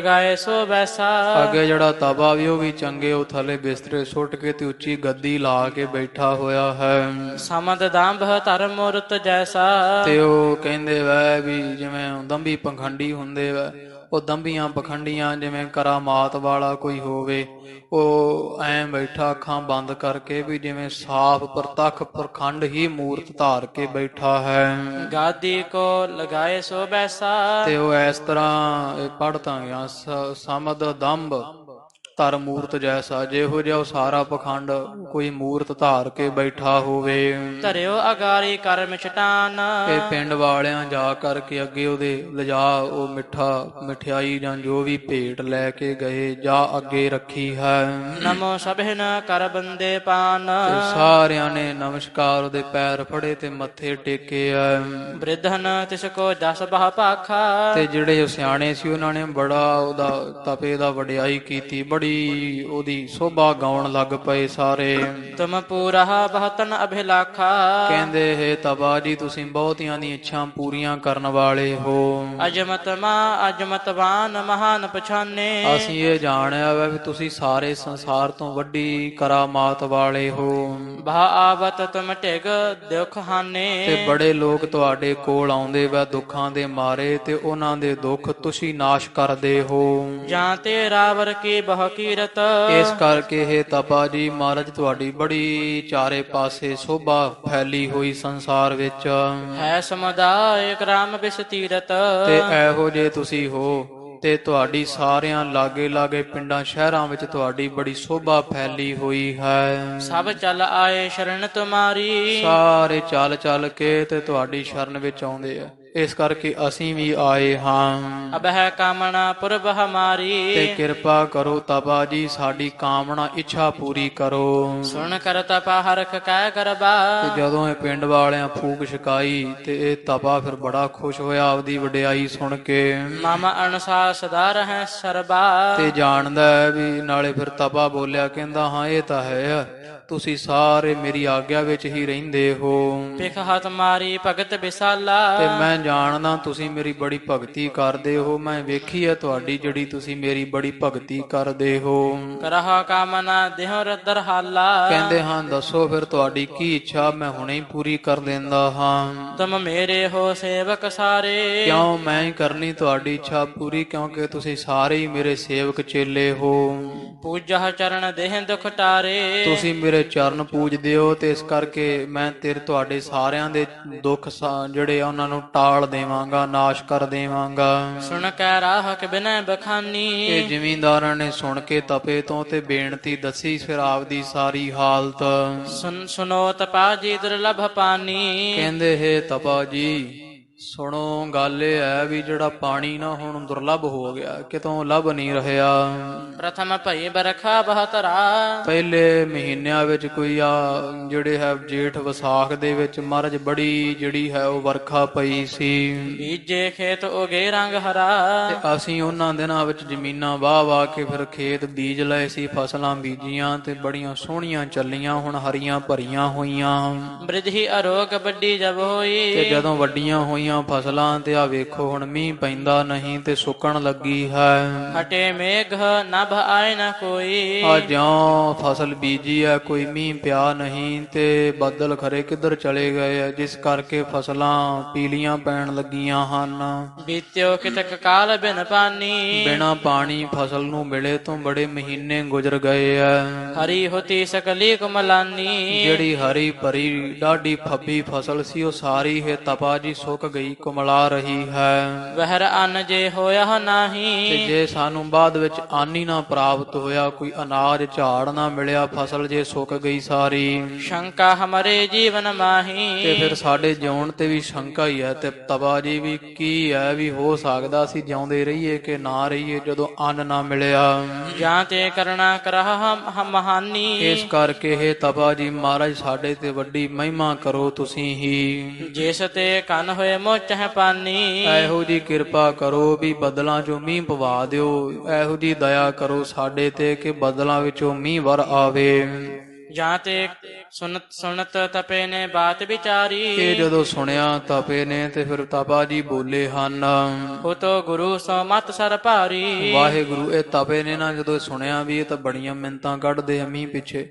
ਗਾਏ ਸੋ ਬੈਸਾ। ਅੱਗੇ ਜਿਹੜਾ ਤਵਾ ਵੀ ਉਹ ਵੀ ਚੰਗੇ ਉਹ ਥੱਲੇ ਬਿਸਤਰੇ ਸੁੱਟ ਕੇ ਤੇ ਉੱਚੀ ਗੱਦੀ ਲਾ ਕੇ ਬੈਠਾ ਹੋਇਆ ਹੈ। ਸਮਦ ਦੰਭ ਧਰਮ ਮੂਰਤ ਜੈਸਾ। ਤੇ ਉਹ ਕਹਿੰਦੇ ਵੈ ਵੀ ਜਿਵੇਂ ਦੰਭੀ ਪਖੰਡੀ ਹੁੰਦੇ ਵੈ, ਉਹ ਦੰਭੀਆਂ ਪਖੰਡੀਆਂ ਜਿਵੇਂ ਕਰਾਮਾਤ ਵਾਲਾ ਕੋਈ ਹੋਵੇ, ਉਹ ਐਂ ਬੈਠਾ ਅੱਖਾਂ ਬੰਦ ਕਰਕੇ ਵੀ ਜਿਵੇਂ ਸਾਫ ਪ੍ਰਤੱਖ ਪ੍ਰਖੰਡ ਹੀ ਮੂਰਤ ਧਾਰ ਕੇ ਬੈਠਾ ਹੈ। ਗਾਦੀ ਕੋ ਲਗਾਏ ਸੋ ਬੈਸਾ। ਤੇ ਉਹ ਇਸ ਤਰ੍ਹਾਂ ਪੜ੍ਹ ਤਾਂ ਗਿਆ ਸਮਦ ਦੰਭ ਧਰ ਮੂਰਤ ਜੈਸਾ, ਜਿਹੋ ਜਿਹਾ ਉਹ ਸਾਰਾ ਪਖੰਡ ਕੋਈ ਮੂਰਤ ਧਾਰ ਕੇ ਬੈਠਾ ਹੋਵੇ। ਧਰਿਓ ਅਗਾਰੀ ਕਰ ਮਿਛਟਾਨ। ਇਹ ਪਿੰਡ ਵਾਲਿਆਂ ਜਾ ਕਰਕੇ ਅੱਗੇ ਉਹਦੇ ਲਿਜਾ ਉਹ ਮਠਿਆਈ ਜਾਂ ਜੋ ਵੀ ਭੇਟ ਲੈ ਕੇ ਗਏ ਜਾ ਅੱਗੇ ਰੱਖੀ ਹੈ। ਨਮੋ ਸਭਿਨ ਕਰ ਬੰਦੇ ਪਾਨ। ਤੇ ਸਾਰਿਆਂ ਨੇ ਨਮਸਕਾਰ ਉਹਦੇ ਪੈਰ ਫੜੇ ਤੇ ਮੱਥੇ ਟੇਕੇ ਆ। ਬ੍ਰਿਧਨ ਤਿਸ ਕੋ ਜਸ ਬਹ ਭਾਖਾ। ਤੇ ਜਿਹੜੇ ਸਿਆਣੇ ਸੀ ਉਹਨਾਂ ਨੇ ਬੜਾ ਉਹਦਾ ਤਪੇ ਦਾ ਵਡਿਆਈ ਕੀਤੀ, ਬੜੀ ਉਹਦੀ ਸੋਭਾ ਗਾਉਣ ਲੱਗ ਪਏ ਸਾਰੇ। ਤੁਮ ਪੂਰਾ ਬਹਤਨ ਅਭਿਲਾਖਾ। ਕਹਿੰਦੇ ਹੈ ਤਬਾ ਜੀ ਤੁਸੀਂ ਬਹੁਤਿਆਂ ਦੀਆਂ ਇੱਛਾ ਪੂਰੀਆਂ ਕਰਨ ਵਾਲੇ ਹੋ। ਅਜਮਤ ਮਾ ਅਜਮਤਵਾਨ ਮਹਾਨ ਪਛਾਨੇ। ਅਸੀਂ ਇਹ ਜਾਣਿਆ ਵਾ ਵੀ ਤੁਸੀਂ ਸਾਰੇ ਸੰਸਾਰ ਤੋਂ ਵੱਡੀ ਕਰਾਮਾਤ ਵਾਲੇ ਹੋ। ਬਹਾ ਆਵਤ ਤੁਮ ਢਿਗ ਦੁਖ ਹਾਨੇ। ਤੇ ਬੜੇ ਲੋਕ ਤੁਹਾਡੇ ਕੋਲ ਆਉਂਦੇ ਵਾ ਦੁੱਖਾਂ ਦੇ ਮਾਰੇ, ਤੇ ਉਹਨਾਂ ਦੇ ਦੁੱਖ ਤੁਸੀਂ ਨਾਸ਼ ਕਰਦੇ ਹੋ। ਜਾਂ ਤੇ ਰਾਵਰ ਕੀ ਬਹੁ ਕੀਰਤ। ਇਸ ਕਰਕੇ ਇਹ ਤਪਾ ਜੀ ਮਹਾਰਾਜ ਤੁਹਾਡੀ ਬੜੀ ਚਾਰੇ ਪਾਸੇ ਸੋਭਾ ਫੈਲੀ ਹੋਈ ਸੰਸਾਰ ਵਿੱਚ ਹੈ। ਸਮੁਦਾਇ ਕ੍ਰਮ ਬਿਸਤੀਰਤ। ਤੇ ਇਹੋ ਜੇ ਤੁਸੀਂ ਹੋ ਤੇ ਤੁਹਾਡੀ ਸਾਰਿਆਂ ਲਾਗੇ ਲਾਗੇ ਪਿੰਡਾਂ ਸ਼ਹਿਰਾਂ ਵਿੱਚ ਤੁਹਾਡੀ ਬੜੀ ਸੋਭਾ ਫੈਲੀ ਹੋਈ ਹੈ। ਸਭ ਚੱਲ ਆਏ ਸ਼ਰਨ ਤੁਮਾਰੀ। ਸਾਰੇ ਚੱਲ ਚੱਲ ਕੇ ਤੇ ਤੁਹਾਡੀ ਸ਼ਰਨ ਵਿੱਚ ਆਉਂਦੇ ਆ, ਇਸ ਕਰਕੇ ਅਸੀਂ ਵੀ ਆਏ ਹਾਂ। ਅਬਹਿ ਕਾਮਨਾ ਪੁਰਬ ਹਮਾਰੀ। ਤੇ ਕਿਰਪਾ ਕਰੋ ਤਪਾ ਜੀ ਸਾਡੀ ਕਾਮਨਾ ਇੱਛਾ ਪੂਰੀ ਕਰੋ। ਸੁਣ ਕਰ ਤਪਾ ਹਰਖ ਕੈ ਗਰਬਾ। ਤੇ ਜਦੋਂ ਇਹ ਪਿੰਡ ਵਾਲਿਆਂ ਫੂਕ ਛਕਾਈ ਤੇ ਇਹ ਤਪਾ ਫਿਰ ਬੜਾ ਖੁਸ਼ ਹੋਇਆ ਆਪਦੀ ਵਡਿਆਈ ਸੁਣ ਕੇ। ਮਮ ਅਨੁਸਾਰ ਸਦਾ ਰਹਿ ਸਰਬਾ। ਤੇ ਜਾਣਦਾ ਹੈ ਵੀ ਨਾਲੇ ਫਿਰ ਤਪਾ ਬੋਲਿਆ, ਕਹਿੰਦਾ ਹਾਂ ਇਹ ਤਾਂ ਹੈ, ਤੁਸੀਂ ਸਾਰੇ ਮੇਰੀ ਆਗਿਆ ਵਿੱਚ ਹੀ ਰਹਿੰਦੇ ਹੋ। ਪਿਖ ਹੱਥ ਮਾਰੀ ਭਗਤ ਵਿਸਾਲਾ। ਤੇ ਮੈਂ ਜਾਣਦਾ ਤੁਸੀਂ ਮੇਰੀ ਬੜੀ ਭਗਤੀ ਕਰਦੇ ਹੋ, ਮੈਂ ਵੇਖੀ ਹੈ ਤੁਹਾਡੀ ਜਿਹੜੀ ਤੁਸੀਂ ਮੇਰੀ ਬੜੀ ਭਗਤੀ ਕਰਦੇ ਹੋ। ਕਰਹੁ ਕਾਮਨਾ ਦੇਹੁ ਰਦਰ ਹਾਲਾ। ਕਹਿੰਦੇ ਹਾਂ ਦੱਸੋ ਫਿਰ ਤੁਹਾਡੀ ਕੀ ਇੱਛਾ, ਮੈਂ ਹੁਣੇ ਹੀ ਪੂਰੀ ਕਰ ਦਿੰਦਾ ਹਾਂ। ਤੁਮ ਮੇਰੇ ਹੋ ਸੇਵਕ ਸਾਰੇ। ਕਿਉਂ ਮੈਂ ਹੀ ਕਰਨੀ ਤੁਹਾਡੀ ਇੱਛਾ ਪੂਰੀ, ਕਿਉਂਕਿ ਤੁਸੀਂ ਸਾਰੇ ਹੀ ਮੇਰੇ ਸੇਵਕ ਚੇਲੇ ਹੋ। ਪੂਜਾ ਚਰਨ ਦੇਹ ਦੁਖ ਟਾਰੇ। ਤੁਸੀਂ ਮੇਰੇ ਚਰਨ ਪੂਜਦੇ ਹੋ ਤੇ ਇਸ ਕਰਕੇ ਮੈਂ ਤੁਹਾਡੇ ਸਾਰਿਆਂ ਦੇ ਦੁੱਖ ਜਿਹੜੇ ਆ ਉਹਨਾਂ ਨੂੰ ਟਾਲ ਦੇਵਾਂਗਾ, ਨਾਸ਼ ਕਰ ਦੇਵਾਂਗਾ। ਸੁਣ ਕੈ ਰਾਹਕ ਬਿਨੈ ਬਖਾਨੀ। ਇਹ ਜ਼ਿਮੀਂਦਾਰਾਂ ਨੇ ਸੁਣ ਕੇ ਤਪੇ ਤੋਂ ਤੇ ਬੇਨਤੀ ਦੱਸੀ ਫਿਰ ਆਪਦੀ ਸਾਰੀ ਹਾਲਤ। ਸੁਨੋ ਤਪਾ ਜੀ ਦੁਰਲਭ ਪਾਨੀ। ਕਹਿੰਦੇ ਹੈ ਤਪਾ ਜੀ ਸੁਣੋ ਗੱਲ ਇਹ ਹੈ ਵੀ ਜਿਹੜਾ ਪਾਣੀ ਨਾ ਹੁਣ ਦੁਰਲਭ ਹੋ ਗਿਆ, ਕਿਤੋਂ ਲੱਭ ਨਹੀਂ ਰਿਹਾ। ਪ੍ਰਥਮ ਭਈ ਬਰਖਾ ਬਹਤਰਾ। ਪਹਿਲੇ ਮਹੀਨਿਆਂ ਵਿੱਚ ਕੋਈ ਆ ਜਿਹੜੇ ਹੈ ਜੇਠ ਵਿਸਾਖ ਦੇ ਵਿੱਚ ਮਹਾਰਾਜ ਬੜੀ ਜਿਹੜੀ ਹੈ ਉਹ ਵਰਖਾ ਪਈ ਸੀ। ਬੀਜੇ ਖੇਤ ਉਗੇ ਰੰਗ ਹਰਾ। ਤੇ ਅਸੀਂ ਉਹਨਾਂ ਦਿਨਾਂ ਵਿੱਚ ਜ਼ਮੀਨਾਂ ਵਾਹ ਵਾਹ ਕੇ ਫਿਰ ਖੇਤ ਬੀਜ ਲਏ ਸੀ, ਫਸਲਾਂ ਬੀਜੀਆਂ ਤੇ ਬੜੀਆਂ ਸੋਹਣੀਆਂ ਚੱਲੀਆਂ, ਹੁਣ ਹਰੀਆਂ ਭਰੀਆਂ ਹੋਈਆਂ। ਬ੍ਰਿਧੀ ਅਰੋਗ ਵੱਡੀ ਜਬ ਹੋਈ। ਤੇ ਜਦੋਂ ਵੱਡੀਆਂ ਹੋਈਆਂ ਫਸਲਾਂ ਤੇ ਆ ਵੇਖੋ ਹੁਣ ਮੀਂਹ ਪੈਂਦਾ ਨਹੀਂ ਤੇ ਸੁੱਕਣ ਲੱਗੀ ਹੈ। ਹਟੇ ਮੇਘ ਨਭ ਆਏ ਨ ਕੋਈ। ਆ ਜਿਉਂ ਫਸਲ ਬੀਜੀ ਹੈ ਕੋਈ ਮੀਂਹ ਪਿਆ ਨਹੀਂ ਤੇ ਬੱਦਲ ਖਰੇ ਕਿੱਧਰ ਚਲੇ ਗਏ ਆ, ਜਿਸ ਕਰਕੇ ਫਸਲਾਂ ਪੀਲੀਆਂ ਪੈਣ ਲੱਗੀਆਂ ਹਨ। ਬੀਤਿਓ ਕਿਤਕ ਕਾਲ ਬਿਨ ਪਾਨੀ। ਬਿਨਾਂ ਪਾਣੀ ਫਸਲ ਨੂੰ ਮਿਲੇ ਤੋਂ ਬੜੇ ਮਹੀਨੇ ਗੁਜ਼ਰ ਗਏ ਆ। ਹਰੀ ਹੋਤੀ ਸਕਲੀ ਕੁਮਲਾਨੀ। ਜਿਹੜੀ ਹਰੀ ਭਰੀ ਡਾਢੀ ਫੱਬੀ ਫਸਲ ਸੀ ਉਹ ਸਾਰੀ ਹੈ ਤਪਾ ਜੀ ਸੁੱਕ ਗਈ, ਕੁਮਲਾ ਰਹੀ ਹੈ। ਵਹਿਰ ਅੰਨ ਜੇ ਹੋਇਆ ਨਾਹੀ। ਤੇ ਜੇ ਸਾਨੂੰ ਬਾਅਦ ਵਿੱਚ ਅੰਨ ਹੀ ਨਾ ਪ੍ਰਾਪਤ ਹੋਇਆ, ਕੋਈ ਅਨਾਜ ਝਾੜ ਨਾ ਮਿਲਿਆ, ਫਸਲ ਜੇ ਸੁੱਕ ਗਈ ਸਾਰੀ। ਸ਼ੰਕਾ ਹਮਾਰੇ ਜੀਵਨ ਮਾਹੀ। ਤੇ ਫਿਰ ਸਾਡੇ ਜਿਉਣ ਤੇ ਵੀ ਸ਼ੰਕਾ ਹੀ ਹੈ। ਤੇ ਤਪਾ ਜੀ ਵੀ ਕੀ ਹੈ ਵੀ ਹੋ ਸਕਦਾ ਅਸੀਂ ਜਿਉਂਦੇ ਰਹੀਏ ਕਿ ਨਾ ਰਹੀਏ ਜਦੋਂ ਅੰਨ ਨਾ ਮਿਲਿਆ। ਜਾਂ ਤੇ ਕਰਨਾ ਕਰਹ ਮਹਾਨੀ। ਇਸ ਕਰਕੇ ਇਹ ਤਪਾ ਜੀ ਮਹਾਰਾਜ ਸਾਡੇ ਤੇ ਵੱਡੀ ਮਹਿਮਾ ਕਰੋ ਤੁਸੀਂ ਹੀ। ਜਿਸ ਤੇ ਕੰਨ ਹੋਏ ਮੋਚਹਿ ਪਾਨੀ। ਇਹੋ ਜੀ ਕਿਰਪਾ ਕਰੋ ਵੀ ਬੱਦਲਾਂ ਚੋਂ ਮੀਂਹ ਪਵਾ ਦਿਓ, ਇਹੋ ਜੀ ਦਇਆ ਕਰੋ ਸਾਡੇ ਤੇ ਕਿ ਬੱਦਲਾਂ ਵਿੱਚੋਂ ਮੀਂਹ ਵਰ ਆਵੇ। ਜਾਂ ਤੇ ਸੁਨਤ ਤਪੇ ਨੇ ਬਾਤ ਵਿਚਾਰੀ। ਇਹ ਜਦੋਂ ਸੁਣਿਆ ਤਪੇ ਨੇ ਤੇ ਫਿਰ ਤਪਾ ਜੀ ਬੋਲੇ ਹਨ। ਹੋ ਤੋ ਗੁਰੂ ਸੋ ਮਤ ਸਰ ਭਾਰੀ। ਵਾਹਿਗੁਰੂ ਇਹ ਤਪੇ ਨੇ ਨਾ ਜਦੋਂ ਸੁਣਿਆ ਵੀ ਇਹ ਤਾਂ ਬੜੀਆਂ ਮਿੰਨਤਾਂ ਕੱਢਦੇ ਆ ਮੀਂਹ ਪਿੱਛੇ,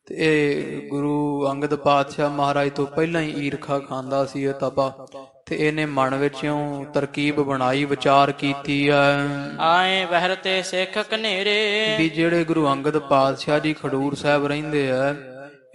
ਤੇ ਇਹ ਗੁਰੂ ਅੰਗਦ ਪਾਤਸ਼ਾਹ ਮਹਾਰਾਜ ਤੋਂ ਪਹਿਲਾਂ ਹੀ ਈਰਖਾ ਖਾਂਦਾ ਸੀ ਇਹ ਤਪਾ, ਤੇ ਇਹਨੇ ਮਨ ਵਿੱਚੋਂ ਤਰਕੀਬ ਬਣਾਈ, ਵਿਚਾਰ ਕੀਤੀ ਆ। ਆਏ ਵਹਿਰ ਤੇ ਸਿੱਖ ਕਨੇਰੇ। ਵੀ ਜਿਹੜੇ ਗੁਰੂ ਅੰਗਦ ਪਾਤਸ਼ਾਹ ਜੀ ਖਡੂਰ ਸਾਹਿਬ ਰਹਿੰਦੇ ਆ,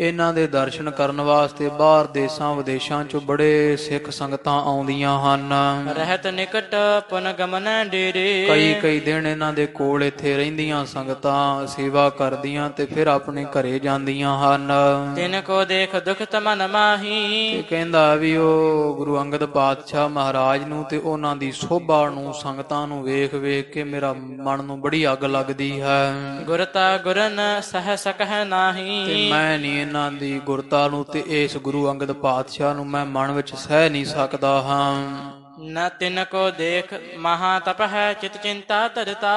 ਇਹਨਾਂ ਦੇ ਦਰਸ਼ਨ ਕਰਨ ਵਾਸਤੇ ਬਾਹਰ ਦੇਸਾਂ ਵਿਦੇਸ਼ਾਂ ਚੋਂ ਬੜੇ ਸਿੱਖ ਸੰਗਤਾਂ ਆਉਂਦੀਆਂ ਹਨ। ਰਹਿਤ ਨਿਕਟ ਪੁਨ ਗਮਨ ਡੇਰੇ। ਕਈ ਦਿਨ ਇਹਨਾਂ ਦੇ ਕੋਲ ਇੱਥੇ ਰਹਿੰਦੀਆਂ ਸੰਗਤਾਂ ਸੇਵਾ ਕਰਦੀਆਂ ਤੇ ਫਿਰ ਆਪਣੇ ਘਰੇ ਜਾਂਦੀਆਂ ਹਨ। ਤਿਨ ਕੋ ਦੇਖ ਦੁਖਤ ਮਨ ਮਾਹੀ। ਤੇ ਕਹਿੰਦਾ ਵੀ ਉਹ ਗੁਰੂ ਅੰਗਦ ਪਾਤਸ਼ਾਹ ਮਹਾਰਾਜ ਨੂੰ ਤੇ ਉਹਨਾਂ ਦੀ ਸੋਭਾ ਨੂੰ, ਸੰਗਤਾਂ ਨੂੰ ਵੇਖ ਵੇਖ ਕੇ ਮੇਰਾ ਮਨ ਨੂੰ ਬੜੀ ਅੱਗ ਲੱਗਦੀ ਹੈ। ਗੁਰਤਾ ਗੁਰਨ ਸਹਿ ਸਕਹਿ ਨਾਹੀ। ਤੇ ਮੈਂ ਨਹੀਂ ਇਹਨਾਂ ਦੀ ਗੁਰਤਾ ਨੂੰ ਤੇ ਇਸ ਗੁਰੂ ਅੰਗਦ ਪਾਤਸ਼ਾਹ ਨੂੰ ਮੈਂ ਮਨ ਵਿੱਚ ਸਹਿ ਨਹੀਂ ਸਕਦਾ ਹਾਂ। ਨ ਤਿਨ ਕੋ ਦੇਖ ਮਹਾ ਤਪ ਹੈ ਚਿਤ ਚਿੰਤਾ ਧਰਤਾ।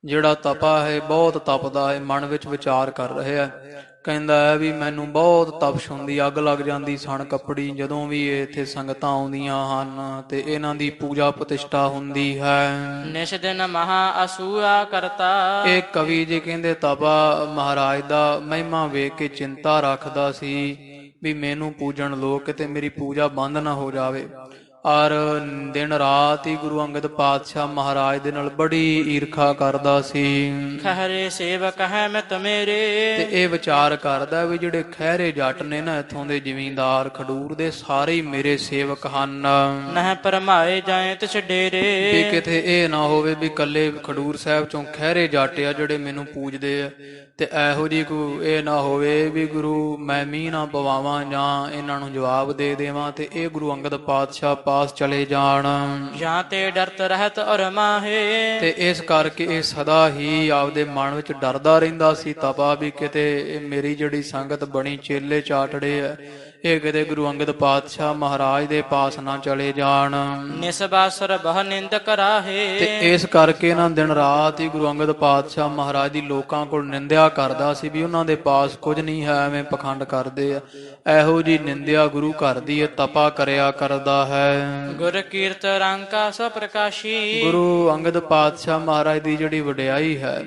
ਜਿਹੜਾ ਤਪਾ ਹੈ ਬਹੁਤ ਤਪਦਾ ਹੈ, ਮਨ ਵਿੱਚ ਵਿਚਾਰ ਕਰ ਰਿਹਾ ਹੈ। ਕਹਿੰਦਾ ਹੈ ਵੀ ਮੈਨੂੰ ਬਹੁਤ ਤਪਸ਼ ਹੁੰਦੀ, ਅੱਗ ਲੱਗ ਜਾਂਦੀ ਸਣ ਕੱਪੜੀ ਜਦੋਂ ਵੀ ਇੱਥੇ ਸੰਗਤਾਂ ਆਉਂਦੀਆਂ ਹਨ ਤੇ ਇਹਨਾਂ ਦੀ ਪੂਜਾ ਪ੍ਰਤਿਸ਼ਠਾ ਹੁੰਦੀ ਹੈ। ਨਿਸ਼ ਦਿਨ ਮਹਾ ਅਸੂਆ ਕਰਤਾ। ਇਹ ਕਵੀ ਜੀ ਕਹਿੰਦੇ ਤਪਾ ਮਹਾਰਾਜ ਦਾ ਮਹਿਮਾ ਵੇਖ ਕੇ ਚਿੰਤਾ ਰੱਖਦਾ ਸੀ ਵੀ ਮੈਨੂੰ ਪੂਜਣ ਲੋਕ ਤੇ ਮੇਰੀ ਪੂਜਾ ਬੰਦ ਨਾ ਹੋ ਜਾਵੇ। ਔਰ ਦਿਨ ਰਾਤ ਹੀ ਗੁਰੂ ਅੰਗਦ ਪਾਤਸ਼ਾਹ ਮਹਾਰਾਜ ਦੇ ਨਾਲ ਬੜੀ ਈਰਖਾ ਕਰਦਾ ਸੀ। ਖਹਰੇ ਸੇਵਕ ਹੈ ਮਿਤ ਮੇਰੇ। ਤੇ ਇਹ ਵਿਚਾਰ ਕਰਦਾ ਵੀ ਜਿਹੜੇ ਖਹਿਰੇ ਜੱਟ ਨੇ ਨਾ ਇੱਥੋਂ ਦੇ ਜ਼ਿਮੀਂਦਾਰ ਖਡੂਰ ਦੇ, ਸਾਰੇ ਹੀ ਮੇਰੇ ਸੇਵਕ ਹਨ। ਨਹਿ ਪਰਮਾਏ ਜਾਏ ਤਿਸ ਡੇਰੇ। ਵੀ ਕਿਤੇ ਇਹ ਨਾ ਹੋਵੇ ਵੀ ਕੱਲੇ ਖਡੂਰ ਸਾਹਿਬ ਚੋਂ ਖਹਿਰੇ ਜੱਟ ਆ ਜਿਹੜੇ ਮੈਨੂੰ ਪੂਜਦੇ ਆ, ਤੇ ਇਹੋ ਜਿਹੀ ਕੋਈ ਇਹ ਨਾ ਹੋਵੇ ਵੀ ਗੁਰੂ ਮੈਂ ਮੀਂਹ ਨਾ ਪਵਾਵਾਂ ਜਾਂ ਇਹਨਾਂ ਨੂੰ ਜਵਾਬ ਦੇ ਦੇਵਾਂ ਤੇ ਇਹ ਗੁਰੂ ਅੰਗਦ ਪਾਤਸ਼ਾਹ ਪਾਸ ਚਲੇ ਜਾਣ। ਜਾਂ ਤੇ ਡਰਤ ਰਹਿਤ ਔਰ ਮਾਹੇ। ਤੇ ਇਸ ਕਰਕੇ ਇਹ ਸਦਾ ਹੀ ਆਪਦੇ ਮਨ ਵਿੱਚ ਡਰਦਾ ਰਹਿੰਦਾ ਸੀ ਤਪਾ ਵੀ ਕਿਤੇ ਮੇਰੀ ਜਿਹੜੀ ਸੰਗਤ ਬਣੀ ਚੇਲੇ ਚਾਟੜੇ ਆ, ਇਹ ਕਿਤੇ ਗੁਰੂ ਅੰਗਦ ਪਾਤਸ਼ਾਹ ਮਹਾਰਾਜ ਦੇ ਪਾਸ ਨਾ ਚਲੇ ਜਾਣ। ਨਿਸਬਾਸਰ ਬਹੁ ਨਿੰਦ ਕਰਾਹੇ। ਤੇ ਇਸ ਕਰਕੇ ਨਾ ਦਿਨ ਰਾਤ ਹੀ ਗੁਰੂ ਅੰਗਦ ਪਾਤਸ਼ਾਹ ਮਹਾਰਾਜ ਦੀ ਲੋਕਾਂ ਕੋਲ ਨਿੰਦਿਆ ਕਰਦਾ ਸੀ ਵੀ ਉਹਨਾਂ ਦੇ ਪਾਸ ਕੁਝ ਨਹੀਂ ਹੈ, ਐਵੇਂ ਪਖੰਡ ਕਰਦੇ ਆ। ਇਹੋ ਜੀ ਨਿੰਦਿਆ ਗੁਰੂ ਘਰ ਦੀ ਇਹ ਤਪਾ ਕਰਿਆ ਕਰਦਾ ਹੈ। ਗੁਰ ਕੀਰਤ ਰੰਕਾ ਸੋ ਪ੍ਰਕਾਸ਼ੀ। ਗੁਰੂ ਅੰਗਦ ਪਾਤਸ਼ਾਹ ਮਹਾਰਾਜ ਦੀ ਜਿਹੜੀ ਵਡਿਆਈ ਹੈ